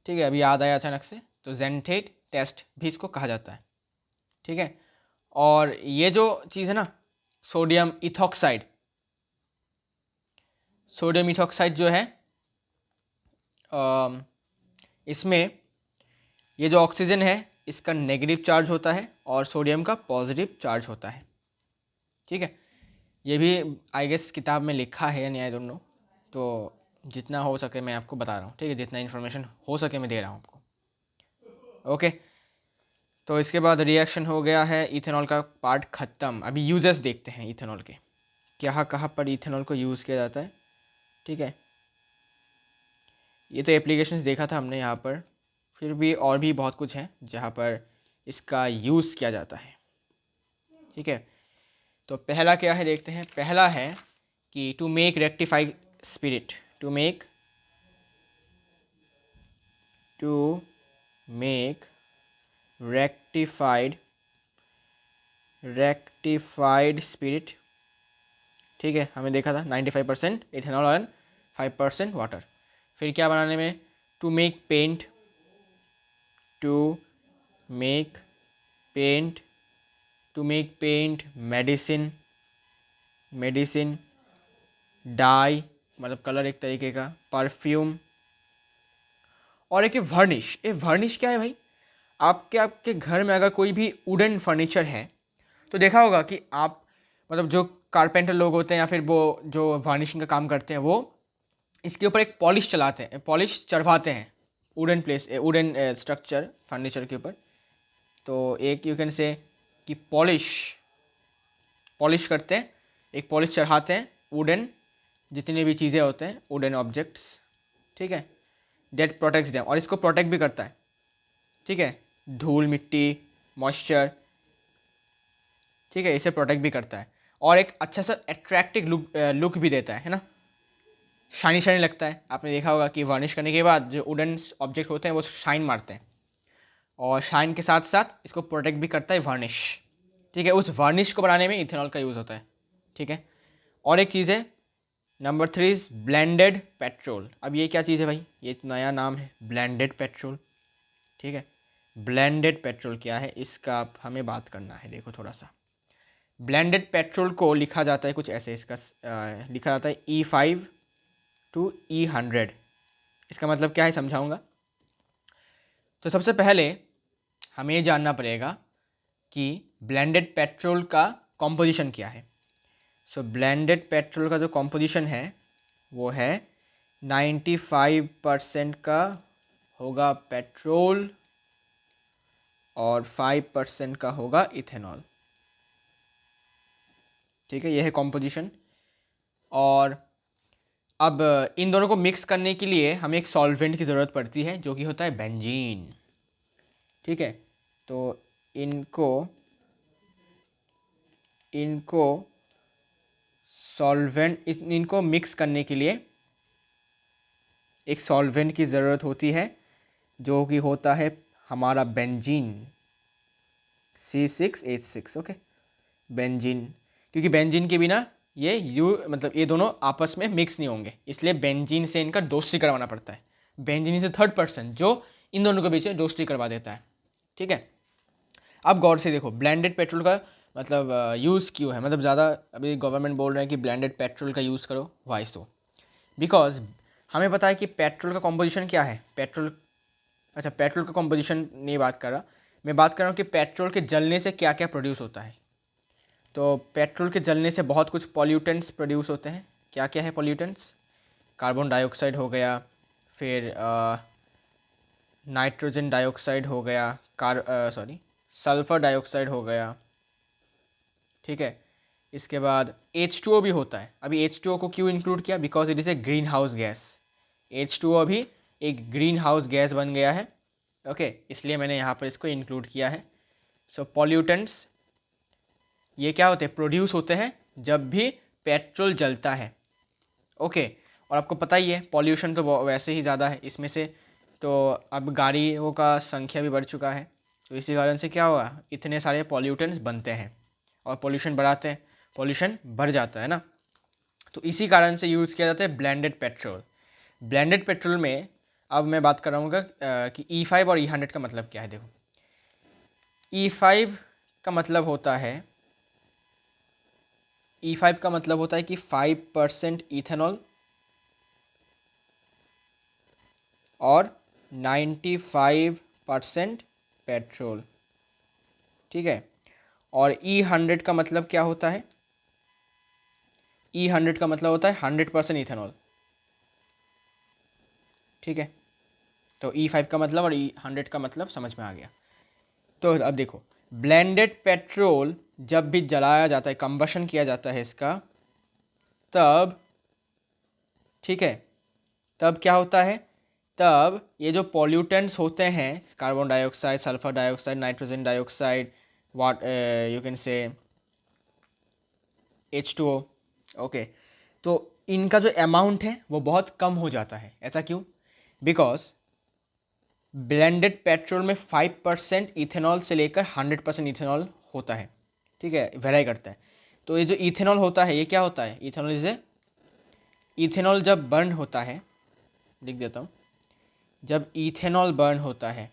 ठीक है, अभी याद आया अचानक से, तो ज़ेनथेट टेस्ट भी इसको कहा जाता है। ठीक है, और ये जो चीज़ है ना, सोडियम इथॉक्साइड, सोडियम इथॉक्साइड जो है, इसमें ये जो ऑक्सीजन है इसका नेगेटिव चार्ज होता है और सोडियम का पॉजिटिव चार्ज होता है। ठीक है, ये भी आई गेस किताब में लिखा है या नहीं, आई डोंट नो, तो जितना हो सके मैं आपको बता रहा हूँ। ठीक है, जितना इन्फॉर्मेशन हो सके मैं दे रहा हूँ आपको। ओके, तो इसके बाद रिएक्शन हो गया है, इथेनॉल का पार्ट ख़त्म। अभी यूजेस देखते हैं इथेनॉल के, क्या कहाँ पर इथेनॉल को यूज़ किया जाता है। ठीक है, ये तो एप्लीकेशंस देखा था हमने यहाँ पर, फिर भी और भी बहुत कुछ है जहाँ पर इसका यूज़ किया जाता है। ठीक है, तो पहला क्या है देखते हैं। पहला है कि to make rectify spirit, to make rectified spirit. ठीक है, हमें देखा था 95% इथेनॉल और 5% वाटर। फिर क्या बनाने में, to make paint, to make paint, to make paint, medicine, dye मतलब कलर एक तरीके का, परफ्यूम, और एक वर्निश। ये वर्निश क्या है भाई, आपके घर में अगर कोई भी वुडन फर्नीचर है तो देखा होगा कि आप, मतलब जो कारपेंटर लोग होते हैं या फिर वो जो वार्निशिंग का काम करते हैं, वो इसके ऊपर एक पॉलिश चलाते हैं, पॉलिश चढ़वाते हैं वुडन स्ट्रक्चर फर्नीचर के ऊपर। तो एक यू कैन से कि पॉलिश करते हैं, एक पॉलिश चढ़ाते हैं वुडन, जितने भी चीज़ें होते हैं वुडन ऑब्जेक्ट्स। ठीक है, डेट प्रोटेक्ट्स देम, और इसको प्रोटेक्ट भी करता है। ठीक है, धूल मिट्टी मॉइस्चर, ठीक है, इसे प्रोटेक्ट भी करता है और एक अच्छा सा अट्रैक्टिव लुक भी देता है ना। शाइनी शाइनी लगता है। आपने देखा होगा कि वार्निश करने के बाद जो वुडन ऑब्जेक्ट होते हैं वो शाइन मारते हैं, और शाइन के साथ साथ इसको प्रोटेक्ट भी करता है वार्निश। ठीक है, उस वार्निश को बनाने में इथेनॉल का यूज़ होता है। ठीक है, और एक चीज़ है, नंबर 3 इज़ ब्लेंडेड पेट्रोल। अब ये क्या चीज़ है भाई, ये नया नाम है ब्लेंडेड पेट्रोल। ठीक है, ब्लेंडेड पेट्रोल क्या है, इसका हमें बात करना है। देखो थोड़ा सा, ब्लेंडेड पेट्रोल को लिखा जाता है कुछ ऐसे, इसका लिखा जाता है E5 to E100। इसका मतलब क्या है समझाऊंगा। तो सबसे पहले हमें ये जानना पड़ेगा कि ब्लेंडेड पेट्रोल का कॉम्पोजिशन क्या है। सो ब्लेंडेड पेट्रोल का जो कॉम्पोजिशन है वो है 95% का होगा पेट्रोल और 5% का होगा इथेनॉल। ठीक है, यह है कॉम्पोजिशन। और अब इन दोनों को मिक्स करने के लिए हमें एक सॉल्वेंट की ज़रूरत पड़ती है जो कि होता है बेंजीन। ठीक है, तो इनको सॉल्वेंट, इनको मिक्स करने के लिए एक सॉल्वेंट की ज़रूरत होती है जो कि होता है हमारा बेंजीन C6H6। ओके, बेंजीन, क्योंकि बेंजीन के बिना ये मतलब ये दोनों आपस में मिक्स नहीं होंगे, इसलिए बेंजीन से इनका दोस्ती करवाना पड़ता है। Benzene is a third person जो इन दोनों के बीच में दोस्ती करवा देता है। ठीक है, अब गौर से देखो, ब्लेंडेड पेट्रोल का मतलब यूज़ क्यों है, मतलब ज़्यादा अभी गवर्नमेंट बोल रहे हैं कि ब्लेंडेड पेट्रोल का यूज़ करो। Why so? बिकॉज हमें पता है कि पेट्रोल का कॉम्पोजिशन क्या है। अच्छा, पेट्रोल का कॉम्पोजिशन नहीं बात कर रहा, मैं बात कर रहा हूँ कि पेट्रोल के जलने से क्या क्या प्रोड्यूस होता है। तो पेट्रोल के जलने से बहुत कुछ पॉल्यूटेंट्स प्रोड्यूस होते हैं। क्या क्या है पॉल्यूटेंट्स? कार्बन डाइऑक्साइड हो गया, फिर नाइट्रोजन डाइऑक्साइड हो गया, सल्फ़र डाइऑक्साइड हो गया। ठीक है, इसके बाद H2O भी होता है। अभी H2O को क्यों इंक्लूड किया? Because it is a green house gas. H2O भी एक ग्रीन हाउस गैस बन गया है। ओके, इसलिए मैंने यहाँ पर इसको इंक्लूड किया है। सो पॉल्यूटेंट्स ये क्या होते हैं? प्रोड्यूस होते हैं जब भी पेट्रोल जलता है। ओके, और आपको पता ही है पॉल्यूशन तो वैसे ही ज़्यादा है इसमें से, तो अब गाड़ियों का संख्या भी बढ़ चुका है, तो इसी कारण से क्या हुआ, इतने सारे पॉल्यूटेंट्स बनते हैं और पॉल्यूशन बढ़ाते हैं, पॉल्यूशन बढ़ जाता है ना। तो इसी कारण से यूज़ किया जाता है ब्लेंडेड पेट्रोल। ब्लेंडेड पेट्रोल में अब मैं बात कर रहा हूँ कि E5 और E100 का मतलब क्या है। देखो, E5 का मतलब होता है कि 5% इथेनॉल और 95% पेट्रोल। ठीक है, और E100 का मतलब क्या होता है? E100 का मतलब होता है 100% इथेनॉल। ठीक है, तो E5 का मतलब और E100 का मतलब समझ में आ गया। तो अब देखो, ब्लेंडेड पेट्रोल जब भी जलाया जाता है, कंबशन किया जाता है इसका, तब ठीक है, तब क्या होता है? तब ये जो पॉल्यूटेंट्स होते हैं, carbon dioxide, sulphur dioxide, nitrogen dioxide, what you can say H2O। Okay, तो इनका जो अमाउंट है वो बहुत कम हो जाता है। ऐसा क्यों? बिकॉज ब्लेंडेड पेट्रोल में 5% इथेनॉल से लेकर 100% इथेनॉल होता है। ठीक है, वेराई करता है। तो ये जो इथेनॉल होता है ये क्या होता है? इथेनॉल इथेनॉल जब बर्न होता है, लिख देता हूँ, जब इथेनॉल बर्न होता है,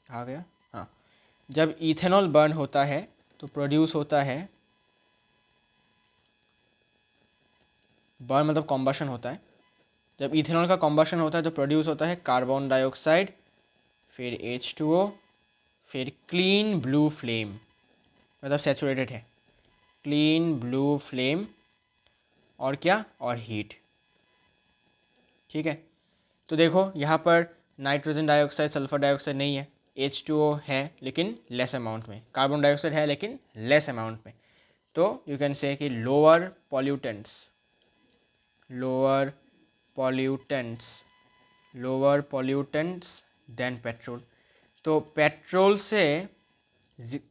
आ गया, हाँ, जब इथेनॉल बर्न होता है तो प्रोड्यूस होता है, बर्न मतलब कॉम्बशन होता है, जब इथेनॉल का कॉम्बशन होता है तो प्रोड्यूस होता है कार्बन डाइऑक्साइड, फिर H2O, फिर क्लीन ब्लू फ्लेम, मतलब सैचुरेटेड है, क्लीन ब्लू फ्लेम, और क्या, और हीट। ठीक है, तो देखो यहाँ पर नाइट्रोजन डाइऑक्साइड, सल्फर डाइऑक्साइड नहीं है, H2O है लेकिन लेस अमाउंट में, कार्बन डाइऑक्साइड है लेकिन लेस अमाउंट में। तो यू कैन से कि लोअर पॉल्यूटेंट्स देन पेट्रोल। तो पेट्रोल से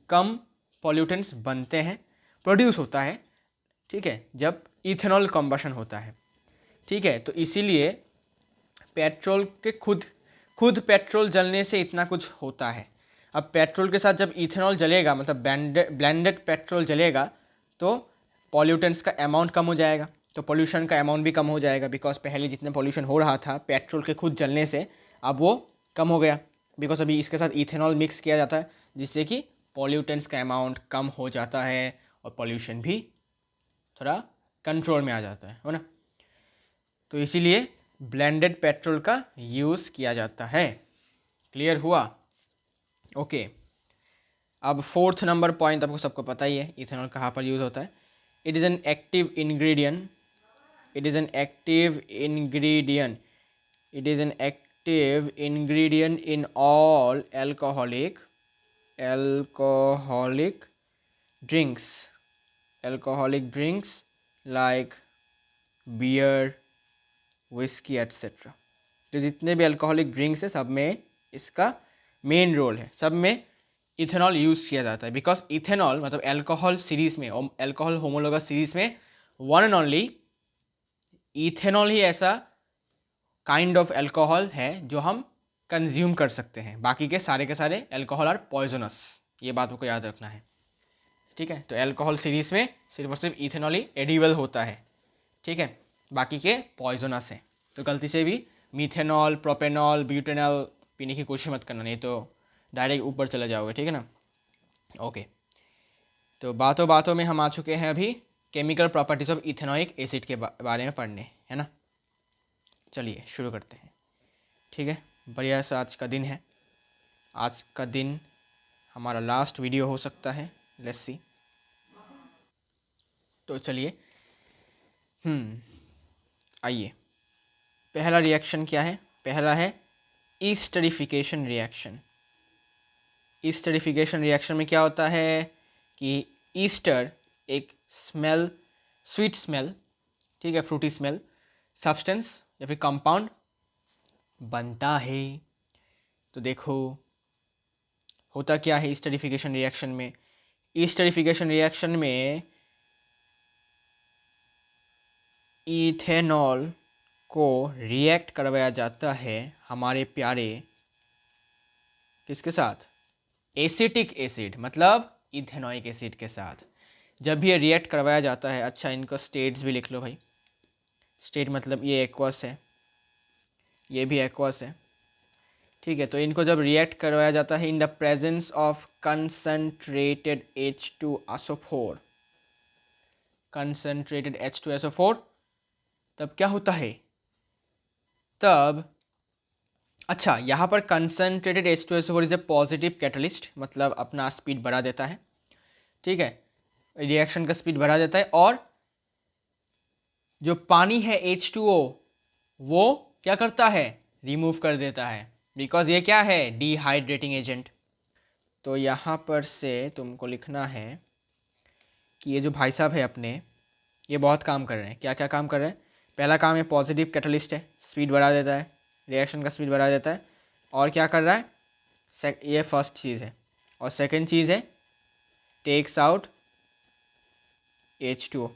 कम पॉल्यूटेंट्स बनते हैं, प्रोड्यूस होता है। ठीक है, जब इथेनॉल कॉम्बशन होता है। ठीक है। तो इसीलिए पेट्रोल के खुद पेट्रोल जलने से इतना कुछ होता है। अब पेट्रोल के साथ जब इथेनॉल जलेगा, मतलब ब्लेंडेड पेट्रोल जलेगा, तो पॉल्यूटेंट्स का अमाउंट कम हो जाएगा, तो पोल्यूशन का अमाउंट भी कम हो जाएगा। बिकॉज पहले जितने पोल्यूशन हो रहा था पेट्रोल के खुद जलने से, अब वो कम हो गया। बिकॉज अभी इसके साथ इथेनॉल मिक्स किया जाता है, जिससे कि पॉल्यूटेंट्स का अमाउंट कम हो जाता है और पोल्यूशन भी थोड़ा कंट्रोल में आ जाता है, हो ना। तो इसीलिए ब्लेंडेड पेट्रोल का यूज़ किया जाता है। क्लियर हुआ? ओके। अब फोर्थ नंबर पॉइंट आपको सबको पता ही है, इथेनॉल कहाँ पर यूज़ होता है। It is an active ingredient, it is an active ingredient, it is an active ingredient in all alcoholic drinks, alcoholic drinks like beer, whisky etcetera. तो जितने भी अल्कोहलिक ड्रिंक्स है सब में इसका मेन रोल है, सब में इथेनॉल यूज़ किया जाता है। बिकॉज इथेनॉल मतलब अल्कोहल सीरीज़ में, अल्कोहल होमोलोगस सीरीज़ में वन एंड ओनली इथेनॉल ही ऐसा काइंड ऑफ अल्कोहल है जो हम कंज्यूम कर सकते हैं। बाकी के सारे अल्कोहल आर पॉइजनस, ये बात को याद रखना है, ठीक है। तो अल्कोहल सीरीज़ में सिर्फ और सिर्फ इथेनॉल ही एडिबल होता है, ठीक है, बाकी के पॉइजनस है। तो गलती से भी मीथेनॉल, प्रोपेनॉल, ब्यूटेनॉल पीने की कोशिश मत करना, नहीं तो डायरेक्ट ऊपर चले जाओगे, ठीक है ना। ओके, तो बातों बातों में हम आ चुके हैं अभी chemical properties of ethanoic acid के बारे में पढ़ने, है ना। चलिए शुरू करते हैं, ठीक है। बढ़िया सा आज का दिन है, आज का दिन हमारा लास्ट वीडियो हो सकता है, लेट्स सी। तो चलिए आइए, पहला रिएक्शन क्या है? पहला है ईस्टरिफिकेशन रिएक्शन। ईस्टरिफिकेशन रिएक्शन में क्या होता है कि ईस्टर एक स्मेल, स्वीट स्मेल, ठीक है, फ्रूटी स्मेल सब्सटेंस या फिर कंपाउंड बनता है। तो देखो होता क्या है ईस्टरिफिकेशन रिएक्शन में। ईस्टरिफिकेशन रिएक्शन में इथेनॉल को रिएक्ट करवाया जाता है हमारे प्यारे किसके साथ? एसिटिक एसिड, मतलब इथेनॉइक एसिड के साथ। जब भी ये रिएक्ट करवाया जाता है, अच्छा इनको स्टेट्स भी लिख लो भाई। स्टेट मतलब ये एक्वस है, ये भी एक्वस है, ठीक है। तो इनको जब रिएक्ट करवाया जाता है in the presence of concentrated H2SO4, concentrated H2SO4, तब क्या होता है? तब अच्छा, यहाँ पर concentrated H2SO4 is a positive catalyst, मतलब अपना स्पीड बढ़ा देता है, ठीक है, रिएक्शन का स्पीड बढ़ा देता है। और जो पानी है H2O वो क्या करता है? रिमूव कर देता है, बिकॉज ये क्या है? Dehydrating agent. तो यहाँ पर से तुमको लिखना है कि ये जो भाई साहब है अपने, ये बहुत काम कर रहे हैं। क्या क्या काम कर रहे हैं? पहला काम है पॉजिटिव कैटलिस्ट है, स्पीड बढ़ा देता है, रिएक्शन का स्पीड बढ़ा देता है। और क्या कर रहा है? ये फर्स्ट चीज़ है। और सेकंड चीज़ है टेक्स आउट H2O,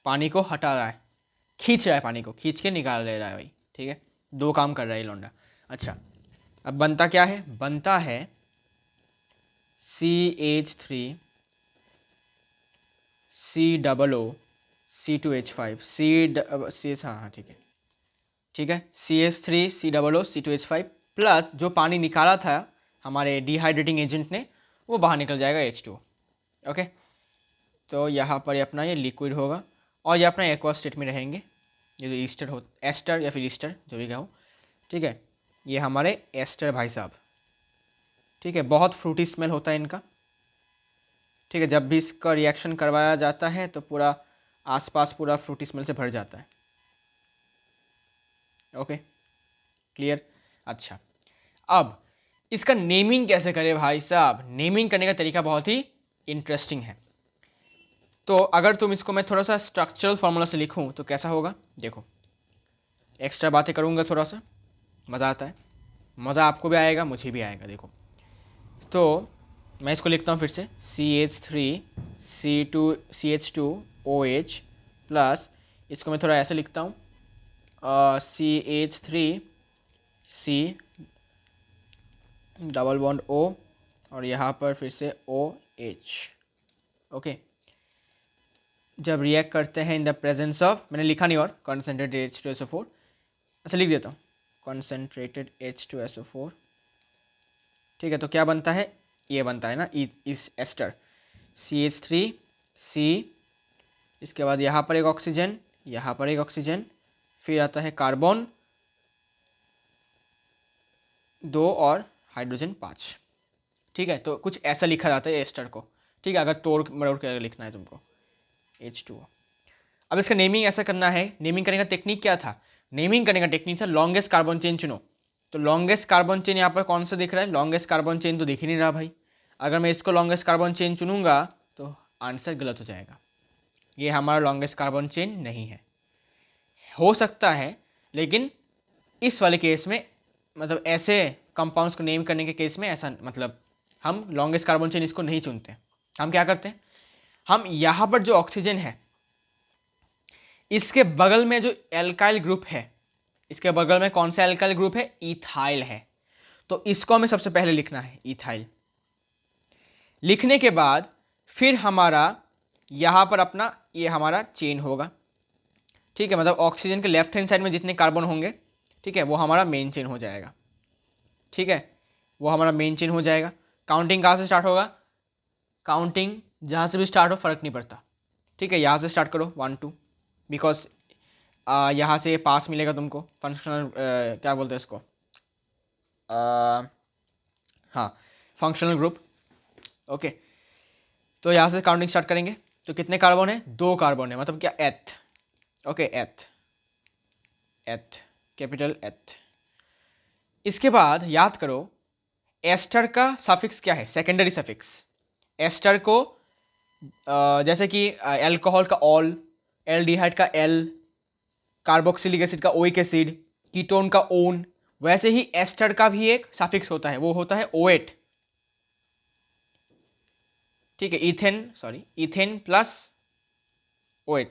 पानी को हटा रहा है, खींच रहा है, पानी को खींच के निकाल ले रहा है भाई, ठीक है। दो काम कर रहा है ये लौंडा। अच्छा, अब बनता क्या है? बनता है CH3 COO C2H5 C, हाँ ठीक है, ठीक है, CH3 COO C2H5 प्लस जो पानी निकाला था हमारे डिहाइड्रेटिंग एजेंट ने, वो बाहर निकल जाएगा H2। ओके, तो यहाँ पर अपना ये लिक्विड होगा और ये अपना एक्वा स्टेट में रहेंगे। ये जो ईस्टर हो, एस्टर या फिर ईस्टर जो भी कहो, ठीक है, ये हमारे एस्टर भाई साहब, ठीक है। बहुत फ्रूटी स्मेल होता है इनका, ठीक है। जब भी इसका रिएक्शन करवाया जाता है तो पूरा आसपास पूरा फ्रूटी स्मेल से भर जाता है। Okay, clear? अच्छा, अब इसका नेमिंग कैसे करें भाई साहब? नेमिंग करने का तरीका बहुत ही इंटरेस्टिंग है। तो अगर तुम इसको मैं थोड़ा सा स्ट्रक्चरल फार्मूला से लिखूं तो कैसा होगा? देखो, एक्स्ट्रा बातें करूंगा, थोड़ा सा मज़ा आता है, मज़ा आपको भी आएगा, मुझे भी आएगा। देखो, तो मैं इसको लिखता हूँ फिर से, CH3 CH2OH प्लस, इसको मैं थोड़ा ऐसे लिखता हूँ CH3C डबल बॉन्ड O और यहाँ पर फिर से OH। ओके, जब रिएक्ट करते हैं इन द प्रेजेंस ऑफ, मैंने लिखा नहीं और, कंसनट्रेटेड H2SO4, अच्छा लिख देता हूँ, कंसनट्रेटेड H2SO4। ठीक है, तो क्या बनता है, ये बनता है ना इस एस्टर CH3C, इसके बाद यहाँ पर एक ऑक्सीजन, यहाँ पर एक ऑक्सीजन, फिर आता है कार्बन 2 और हाइड्रोजन 5। ठीक है, तो कुछ ऐसा लिखा जाता है एस्टर को। ठीक है, अगर तोड़ मरोड़ कर लिखना है तुमको H2O। अब इसका नेमिंग ऐसा करना है, नेमिंग करने का टेक्निक क्या था, नेमिंग करने का टेक्निक था लॉन्गेस्ट कार्बन चेन चुनो। तो लॉन्गेस्ट कार्बन चेन यहाँ पर कौन सा दिख रहा है, लॉन्गेस्ट कार्बन चेन तो दिख ही नहीं रहा भाई। अगर मैं इसको लॉन्गेस्ट कार्बन चेन चुनूंगा तो आंसर गलत हो जाएगा, ये हमारा लॉन्गेस्ट कार्बन चेन नहीं है। हो सकता है, लेकिन इस वाले केस में, मतलब ऐसे कंपाउंड्स को नेम करने के केस में ऐसा, मतलब हम लॉन्गेस्ट कार्बन चेन इसको नहीं चुनते। हम क्या करते हैं, हम यहाँ पर जो ऑक्सीजन है इसके बगल में जो एल्काइल ग्रुप है, इसके बगल में कौन सा एल्काइल ग्रुप है, इथाइल है, तो इसको हमें सबसे पहले लिखना है इथाइल। लिखने के बाद फिर हमारा यहाँ पर अपना ये हमारा चेन होगा। ठीक है, मतलब ऑक्सीजन के लेफ्ट हैंड साइड में जितने कार्बन होंगे, ठीक है, वो हमारा मेन चेन हो जाएगा। ठीक है, वो हमारा मेन चेन हो जाएगा। काउंटिंग कहाँ से स्टार्ट होगा, काउंटिंग जहाँ से भी स्टार्ट हो फर्क नहीं पड़ता। ठीक है, यहाँ से स्टार्ट करो 1 2, बिकॉज यहाँ से पास मिलेगा तुमको फंक्शनल, क्या बोलते हैं इसको, हाँ, फंक्शनल ग्रुप। ओके, तो यहाँ से काउंटिंग स्टार्ट करेंगे। तो कितने कार्बन है, 2 कार्बन है, मतलब क्या, एथ। ओके, एथ, एथ, कैपिटल एथ। इसके बाद याद करो एस्टर का सफिक्स क्या है, सेकेंडरी सफिक्स। एस्टर को जैसे कि एल्कोहल का ऑल, एल्डिहाइड का एल, कार्बोक्सिलिक एसिड का ओइक एसिड, कीटोन का ओन, वैसे ही एस्टर का भी एक सफिक्स होता है, वो होता है O8। ठीक है, इथेन प्लस OH।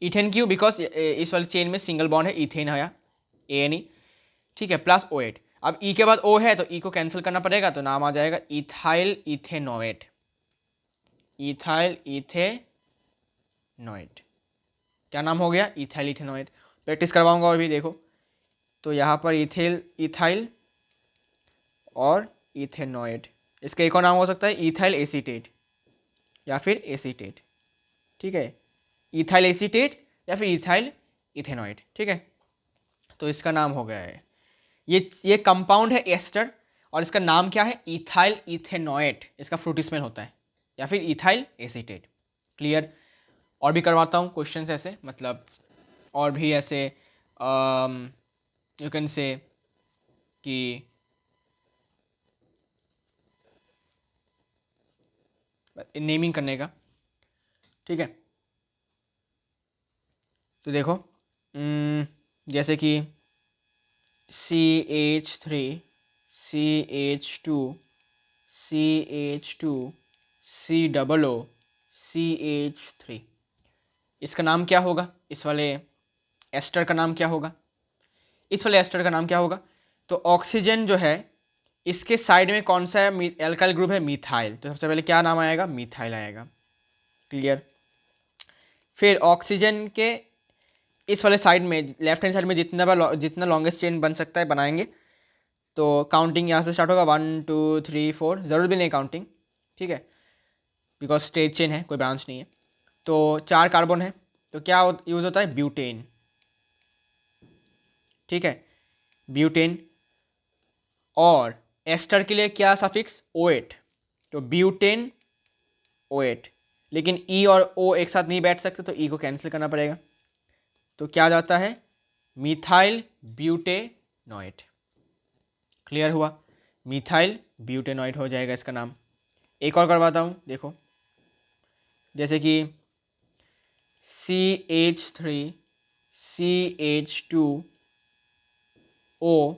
इथेन क्यों, बिकॉज इस वाली चेन में सिंगल बॉन्ड है, इथेन है ANE। ठीक है, प्लस OH। अब E के बाद O है तो E को कैंसिल करना पड़ेगा, तो नाम आ जाएगा इथाइल इथेनोएट। इथाइल इथेनोएट, क्या नाम हो गया, इथाइल इथेनोएट। प्रैक्टिस करवाऊंगा और भी, देखो। तो यहाँ पर इथाइल और इथेनोएट, इसका एक और नाम हो सकता है इथाइल एसीटेट या फिर एसीटेट। ठीक है, इथाइल एसीटेट या फिर इथाइल इथेनोएट। ठीक है, तो इसका नाम हो गया है, ये कंपाउंड है एस्टर, और इसका नाम क्या है, इथाइल इथेनोएट। इसका फ्रूटी स्मेल होता है, या फिर इथाइल एसीटेट। क्लियर। और भी करवाता हूँ क्वेश्चंस ऐसे, मतलब और भी ऐसे यू कैन से कि नेमिंग करने का। ठीक है, तो देखो जैसे कि CH3 CH2 CH2 COO CH3, इसका नाम क्या होगा, इस वाले एस्टर का नाम क्या होगा, इस वाले एस्टर का नाम क्या होगा। तो ऑक्सीजन जो है इसके साइड में कौन सा है, एल्काइल ग्रुप है मिथाइल, तो सबसे पहले क्या नाम आएगा, मिथाइल आएगा। क्लियर। फिर ऑक्सीजन के इस वाले साइड में, लेफ्ट हैंड साइड में जितना लॉन्गेस्ट चेन बन सकता है बनाएंगे। तो काउंटिंग यहाँ से स्टार्ट होगा 1 2 3 4, ज़रूर भी नहीं काउंटिंग। ठीक है, बिकॉज स्ट्रेट चेन है, कोई ब्रांच नहीं है। तो 4 कार्बन है, तो क्या यूज़ होता है, ब्यूटेन। ठीक है, ब्यूटेन। और एस्टर के लिए क्या सफिक्स, O8, तो ब्यूटेन O8। लेकिन E और O एक साथ नहीं बैठ सकते, तो E को कैंसिल करना पड़ेगा। तो क्या जाता है, मिथाइल ब्यूटेनॉइट। क्लियर हुआ, मिथाइल ब्यूटेनॉइट हो जाएगा इसका नाम। एक और करवाता हूँ, देखो। जैसे कि CH3 CH2 O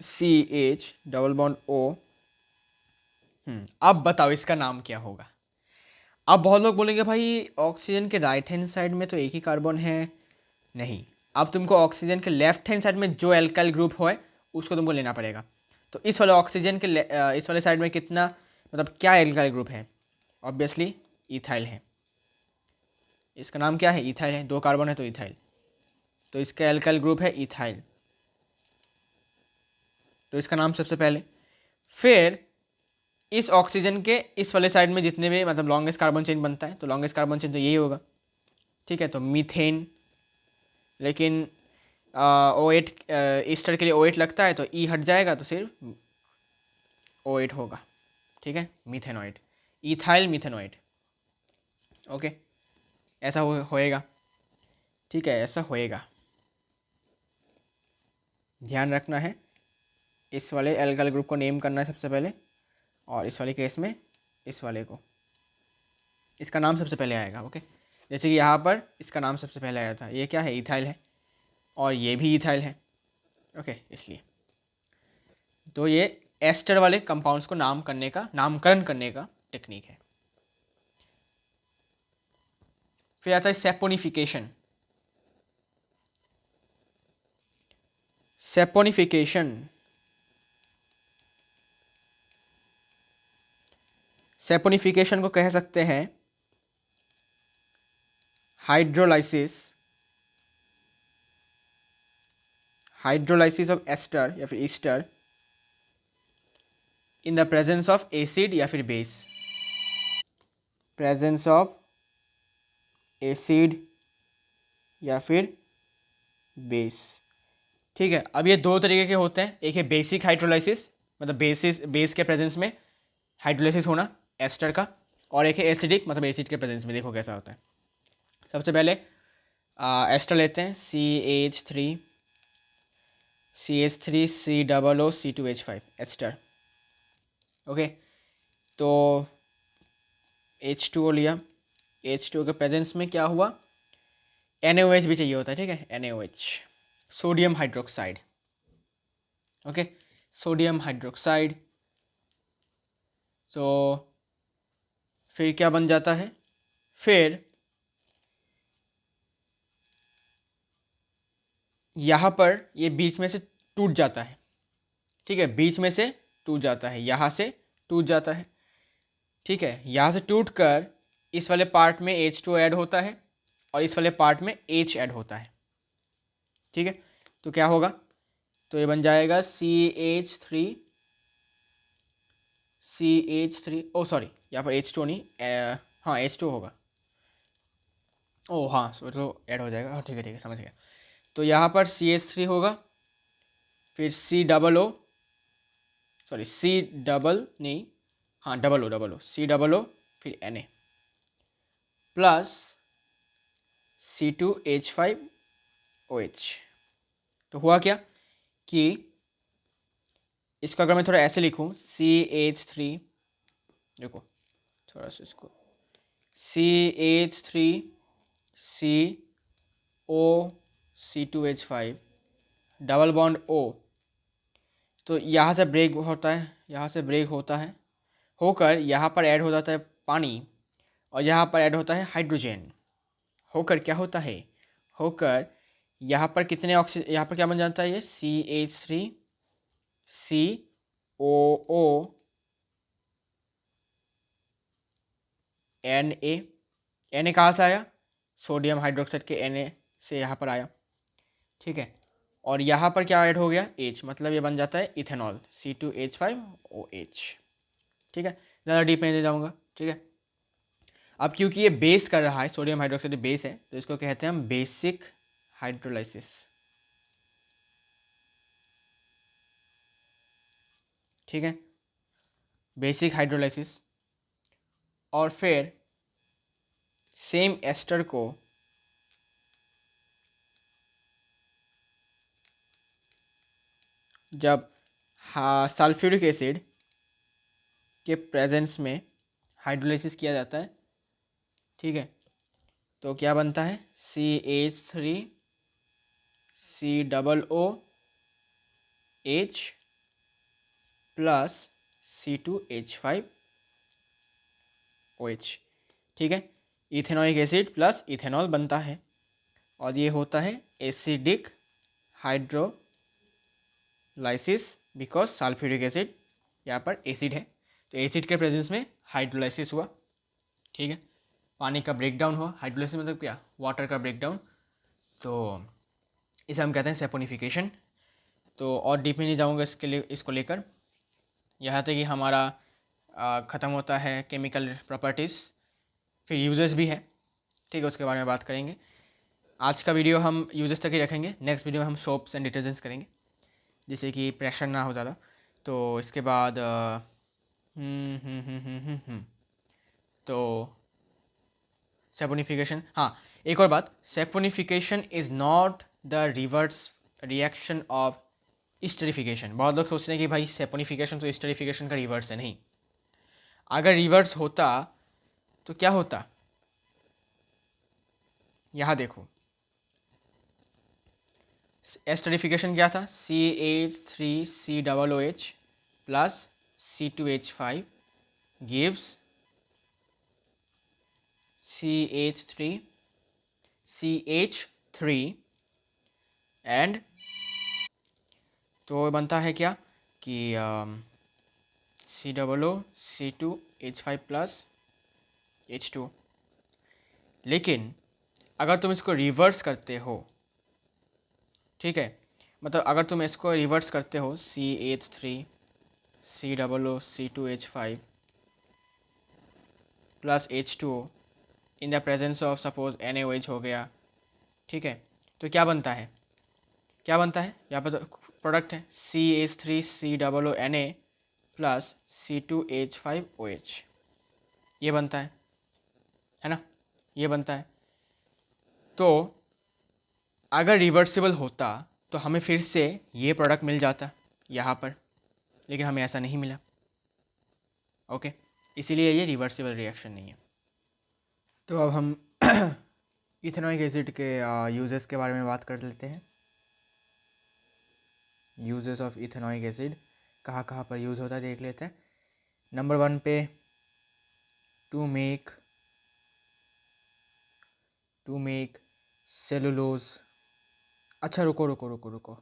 CH double bond O। अब बताओ इसका नाम क्या होगा। अब बहुत लोग बोलेंगे भाई ऑक्सीजन के राइट हैंड साइड में तो एक ही कार्बन है, नहीं, अब तुमको ऑक्सीजन के लेफ्ट हैंड साइड में जो एल्काइल ग्रुप हो उसको तुमको लेना पड़ेगा। तो इस वाले ऑक्सीजन के इस वाले साइड में कितना, मतलब क्या एल्काइल ग्रुप है? ऑब्वियसली इथाइल है। इसका नाम क्या है? इथाइल है। 2 कार्बन है तो इथाइल, तो इसका एल्काइल ग्रुप है इथाइल, तो इसका नाम सबसे पहले। फिर इस ऑक्सीजन के इस वाले साइड में जितने भी मतलब लॉन्गेस्ट कार्बन चेन बनता है, तो लॉन्गेस्ट कार्बन चेन तो यही होगा, ठीक है। तो मीथेन, लेकिन O8 ईस्टर के लिए O8 लगता है तो ई हट जाएगा तो सिर्फ O8 होगा, ठीक है, मीथेनॉइड, इथाइल मीथेनॉइड। ओके, ऐसा होएगा, ठीक है, ऐसा होएगा। ध्यान रखना है, इस वाले एल्काइल ग्रुप को नेम करना है सबसे पहले, और इस वाले केस में इस वाले को, इसका नाम सबसे पहले आएगा। ओके, जैसे कि यहाँ पर इसका नाम सबसे पहले आया था, ये क्या है? इथाइल है, और ये भी इथाइल है। ओके, इसलिए तो ये एस्टर वाले कंपाउंड्स को नामकरण करने का टेक्निक है। फिर आता है सेपोनिफिकेशन। सेपोनिफिकेशन को कह सकते हैं हाइड्रोलाइसिस ऑफ एस्टर या फिर Easter in the presence of acid या फिर बेस। प्रेजेंस ऑफ एसिड या फिर बेस, ठीक है। अब ये 2 तरीके के होते हैं, एक है बेसिक हाइड्रोलाइसिस, मतलब बेस के प्रेजेंस में हाइड्रोलाइसिस होना एस्टर का, और एक है एसिडिक, मतलब एसिड के प्रेजेंस में। देखो कैसा होता है। सबसे पहले एस्टर लेते हैं, CH3 COO C2H5 ester. Okay, तो H2O लिया, H2O के प्रेजेंस में क्या हुआ? NaOH भी चाहिए होता है, ठीक है, NaOH, sodium hydroxide. Okay, sodium hydroxide. तो फिर क्या बन जाता है? फिर यहाँ पर ये बीच में से टूट जाता है, ठीक है, बीच में से टूट जाता है, यहाँ से टूट जाता है, ठीक है। यहाँ से टूट कर इस वाले पार्ट में H2 ऐड होता है, और इस वाले पार्ट में H ऐड होता है, ठीक है। तो क्या होगा? तो ये बन जाएगा CH3, ओ सॉरी, यहाँ पर H2 नहीं, हाँ H2 होगा, ओ हाँ, सो तो ऐड हो जाएगा, हाँ ठीक है समझ गया। तो यहाँ पर CH3 होगा, फिर C डबल नहीं, हाँ डबल ओ C फिर Na प्लस C2H5OH। तो हुआ क्या कि इसको अगर मैं थोड़ा ऐसे लिखूँ, CH3, देखो थोड़ा सा इसको, CH3CO C2H5 double bond O, तो यहाँ से ब्रेक होता है, यहाँ से ब्रेक होता है, होकर यहाँ पर ऐड हो जाता है पानी, और यहाँ पर ऐड होता है हाइड्रोजन, होकर क्या होता है? होकर यहाँ पर कितने ऑक्सीजन, यहाँ पर क्या बन जाता है? ये CH3COO Na कहाँ से आया? सोडियम हाइड्रोक्साइड के Na से यहाँ पर आया, ठीक है। और यहाँ पर क्या ऐड हो गया? H, मतलब ये बन जाता है इथेनॉल C2H5OH, ठीक है। ज़्यादा डीप नहीं जाऊँगा, ठीक है। अब क्योंकि ये बेस कर रहा है, सोडियम हाइड्रोक्साइड बेस है, तो इसको कहते हैं हम बेसिक हाइड्रोलाइसिस, ठीक है, बेसिक हाइड्रोलाइसिस। और फिर सेम एस्टर को जब सल्फ्यूरिक एसिड के प्रेजेंस में हाइड्रोलाइसिस किया जाता है, ठीक है, तो क्या बनता है? CH3COOH प्लस C2H5OH, ठीक है, इथेनॉइक एसिड प्लस इथेनॉल बनता है। और ये होता है acidic hydrolysis because sulphuric acid यहाँ पर एसिड है, तो एसिड के प्रेजेंस में हाइड्रोलाइसिस हुआ। ठीक है, पानी का ब्रेकडाउन हुआ। हाइड्रोलाइसिस मतलब क्या, वाटर का ब्रेकडाउन। तो इसे हम कहते हैं सेपोनिफिकेशन। तो और डीप में नहीं जाऊँगा इसके लिए, इसको लेकर। यहाँ तक कि हमारा ख़त्म होता है केमिकल प्रॉपर्टीज़, फिर यूजेस भी है। ठीक है, उसके बारे में बात करेंगे। आज का वीडियो हम यूजेस तक ही रखेंगे, नेक्स्ट वीडियो में हम सोप्स एंड डिटर्जेंट्स करेंगे, जिससे कि प्रेशर ना हो ज़्यादा। तो इसके बाद तो सेपोनिफिकेशन, हाँ एक और बात, saponification is not the reverse reaction of esterification. बहुत लोग सोचते हैं कि भाई सेपोनिफिकेशन तो स्टरीफिकेशन का रिवर्स है। नहीं, अगर रिवर्स होता तो क्या होता, यहाँ देखो। एस्टरिफिकेशन क्या था, CH3COOH plus C2H5 gives CH3 and, तो बनता है क्या कि COO C2H5 प्लस H2। लेकिन अगर तुम इसको रिवर्स करते हो, ठीक है, मतलब अगर तुम इसको रिवर्स करते हो CH3 COO C2H5 plus H2O in the presence of suppose NaOH हो गया। ठीक है, तो क्या बनता है, क्या बनता है यहाँ पर, तो प्रोडक्ट है CH3COO Na प्लस C2H5OH, ये बनता है ना, ये बनता है। तो अगर रिवर्सिबल होता तो हमें फिर से ये प्रोडक्ट मिल जाता यहाँ पर, लेकिन हमें ऐसा नहीं मिला। ओके, इसीलिए ये रिवर्सिबल रिएक्शन नहीं है। तो अब हम इथेनॉइक एसिड के यूजेस के बारे में बात कर लेते हैं। यूजेस ऑफ इथेनॉइक एसिड कहाँ कहाँ पर यूज़ होता है देख लेते हैं। नंबर 1 पे, टू मेक सेलुलोज। अच्छा रुको रुको रुको रुको,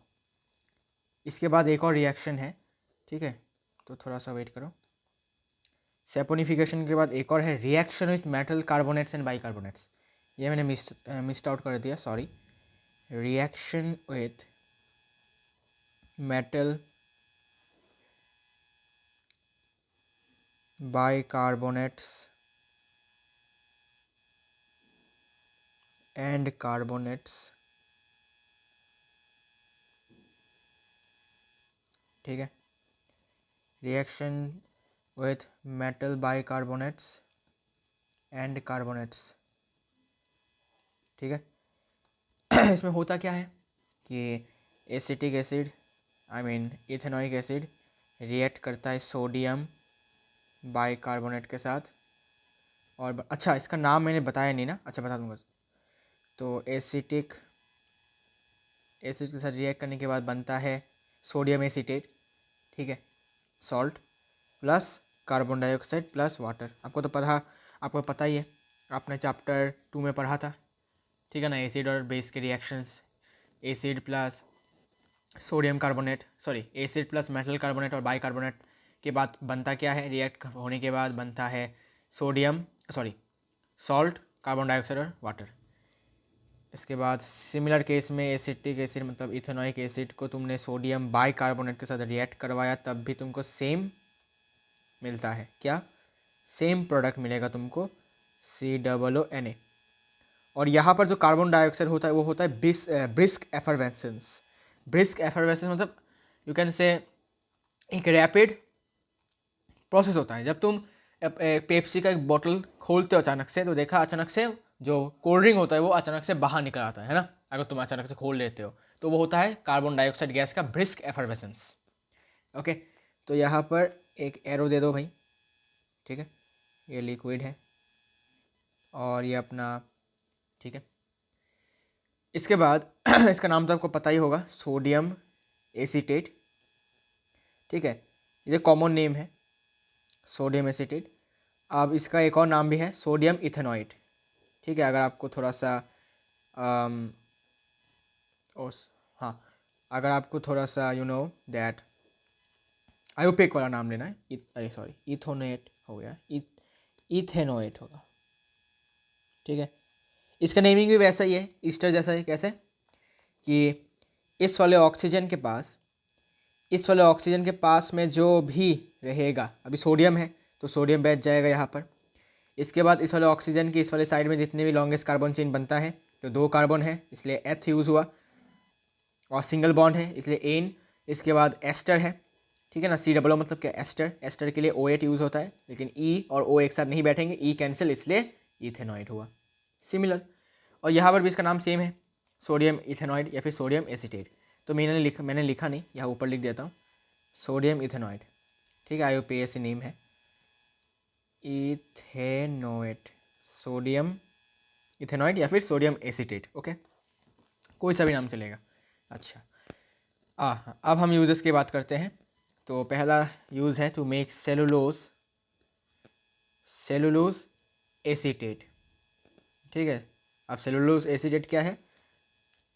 इसके बाद एक और रिएक्शन है। ठीक है, तो थोड़ा सा वेट करो। सेपोनिफिकेशन के बाद एक और है reaction with metal carbonates and bicarbonates. ये मैंने मिस्ड आउट कर दिया, sorry. Reaction with metal bicarbonates and carbonates. ठीक है, reaction with metal bicarbonates and carbonates. ठीक है इसमें होता क्या है कि acetic acid, I mean ethanoic acid react करता है सोडियम बाइकार्बोनेट के साथ। और अच्छा, इसका नाम मैंने बताया नहीं ना, अच्छा बता दूंगा। तो एसिटिक एसिड के साथ रिएक्ट करने के बाद बनता है सोडियम एसीटेट। ठीक है, salt plus carbon dioxide plus water. आपको पता ही है, आपने चैप्टर 2 में पढ़ा था। ठीक है ना, एसिड और बेस के reactions. Acid plus sodium carbonate, sorry acid plus metal carbonate और बाइकार्बोनेट के बाद बनता क्या है, रिएक्ट होने के बाद बनता है सॉल्ट, कार्बन डाइऑक्साइड और वाटर। इसके बाद सिमिलर केस में एसिटिक एसिड मतलब इथेनॉइक एसिड को तुमने सोडियम बाइकार्बोनेट के साथ रिएक्ट करवाया, तब भी तुमको सेम मिलता है। क्या, सेम प्रोडक्ट मिलेगा तुमको, COONA। और यहाँ पर जो कार्बन डाइऑक्साइड होता है वो होता है ब्रिस्क एफरवेसेंस। ब्रिस्क एफरवेसेंस मतलब यू कैन से एक रैपिड प्रोसेस होता है। जब तुम पेप्सी का एक बॉटल खोलते हो अचानक से, तो देखा अचानक से जो कोल्ड ड्रिंक होता है वो अचानक से बाहर निकल आता है ना, अगर तुम अचानक से खोल लेते हो, तो वो होता है कार्बन डाइऑक्साइड गैस का ब्रिस्क एफरवेसेंस। ओके, तो यहाँ पर एक एरो दे दो भाई। ठीक है, ये लिक्विड है और ये अपना, ठीक है। इसके बाद इसका नाम तो आपको पता ही होगा, सोडियम एसीटेट। ठीक है, ये कॉमन नेम है सोडियम एसीटेट। अब इसका एक और नाम भी है सोडियम इथेनॉइट। ठीक है, अगर आपको थोड़ा सा ओस हाँ, अगर आपको थोड़ा सा यू नो दैट आयोपेक वाला नाम लेना है, अरे सॉरी, इथोनेट हो गया, इथेनोएट होगा, ठीक है। इसका नेमिंग भी वैसा ही है, ईस्टर जैसा है। कैसे कि इस वाले ऑक्सीजन के पास में जो भी रहेगा, अभी सोडियम है तो सोडियम बैठ जाएगा यहाँ पर। इसके बाद इस वाले ऑक्सीजन की इस वाले साइड में जितने भी लॉन्गेस्ट कार्बन चेन बनता है, तो 2 कार्बन है इसलिए एथ यूज़ हुआ, और सिंगल बॉन्ड है इसलिए एन। इसके बाद एस्टर है, ठीक है ना, COO मतलब क्या, एस्टर। एस्टर के लिए O8 यूज़ होता है, लेकिन E और O एक साथ नहीं बैठेंगे, E कैंसिल, इसलिए इथेनॉइड हुआ। सिमिलर, और यहाँ पर भी इसका नाम सेम है, सोडियम इथेनॉइड या फिर सोडियम एसीटेट। तो मैंने लिखा नहीं, यहाँ ऊपर लिख देता हूँ, सोडियम इथेनॉइड, ठीक है, IUPAC नेम है, इथेनोएट, सोडियम इथेनॉइड या फिर सोडियम एसीटेट, ओके, कोई सा भी नाम चलेगा। अच्छा, अब हम यूजेस की बात करते हैं। तो पहला यूज़ है टू मेक सेलुलोज एसीटेट, ठीक है। अब सेलुलोज एसीटेट क्या है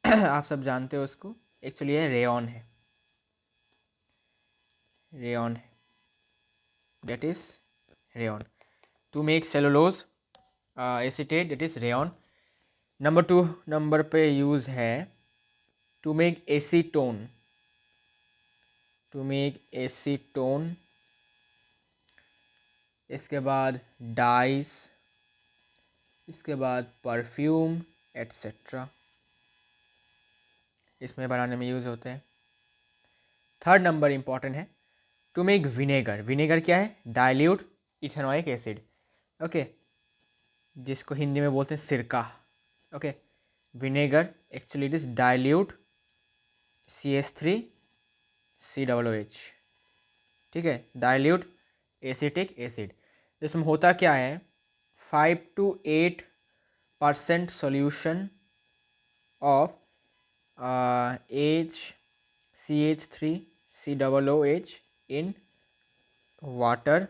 आप सब जानते हो उसको, एक्चुअली ये रेयॉन है, that is rayon. To make cellulose acetate that is rayon. Number 2 number पे यूज़ है टू मेक एसीटोन, इसके बाद डाइस, इसके बाद परफ्यूम एट्सेट्रा, इसमें बनाने में यूज़ होते हैं। 3rd नंबर इंपॉर्टेंट है, टू मेक विनेगर। विनेगर क्या है, डाइल्यूट इथेनॉइक एसिड, ओके, जिसको हिंदी में बोलते हैं सिरका, okay. Vinegar actually it is dilute CH3COOH, ठीक है, डाइल्यूट एसिटिक एसिड। इसमें होता क्या है, 5 to 8% solution of CH3COOH in water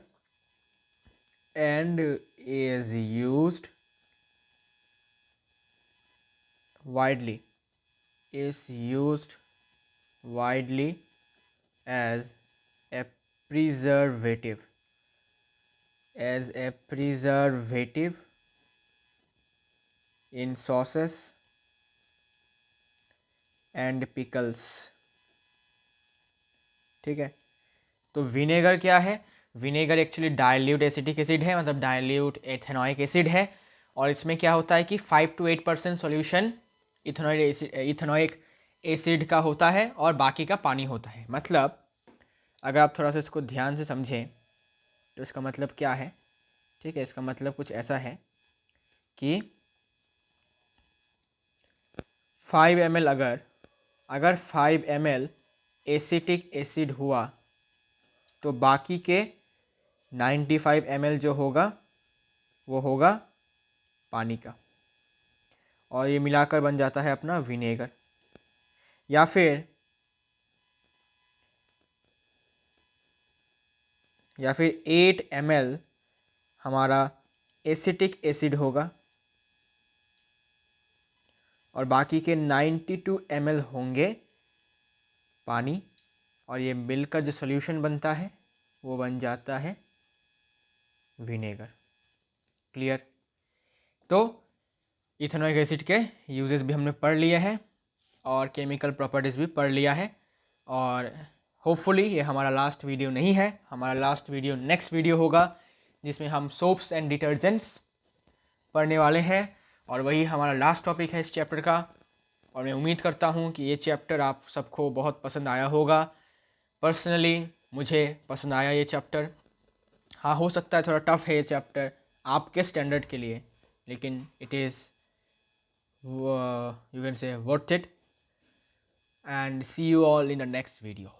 and is used widely as a preservative in sauces and pickles, ठीक है। तो विनेगर क्या है, vinegar actually dilute acetic acid है, मतलब डाइल्यूट एथेनॉइक एसिड है, और इसमें क्या होता है कि 5 to 8% सॉल्यूशन इथेनॉइक एसिड का होता है और बाकी का पानी होता है। मतलब अगर आप थोड़ा सा इसको ध्यान से समझें तो इसका मतलब क्या है, ठीक है, इसका मतलब कुछ ऐसा है कि 5 ml अगर 5 ml एसिटिक एसिड हुआ तो बाकी के 95 ml जो होगा वो होगा पानी का, और ये मिलाकर बन जाता है अपना विनेगर। या फिर 8 ml हमारा एसिटिक एसिड होगा और बाकी के 92 ml होंगे पानी, और ये मिलकर जो सॉल्यूशन बनता है वो बन जाता है विनेगर। क्लियर? तो इथेनॉइक एसिड के यूजेस भी हमने पढ़ लिए हैं और केमिकल प्रॉपर्टीज़ भी पढ़ लिया है, और होपफुली ये हमारा लास्ट वीडियो नहीं है, हमारा लास्ट वीडियो नेक्स्ट वीडियो होगा जिसमें हम सोप्स एंड डिटर्जेंट्स पढ़ने वाले हैं, और वही हमारा लास्ट टॉपिक है इस चैप्टर का। और मैं उम्मीद करता हूँ कि ये चैप्टर आप सबको बहुत पसंद आया होगा। पर्सनली मुझे पसंद आया ये चैप्टर। हाँ, हो सकता है थोड़ा टफ है ये चैप्टर आपके स्टैंडर्ड के लिए, लेकिन it is you can say worth it, and see you all in the next video.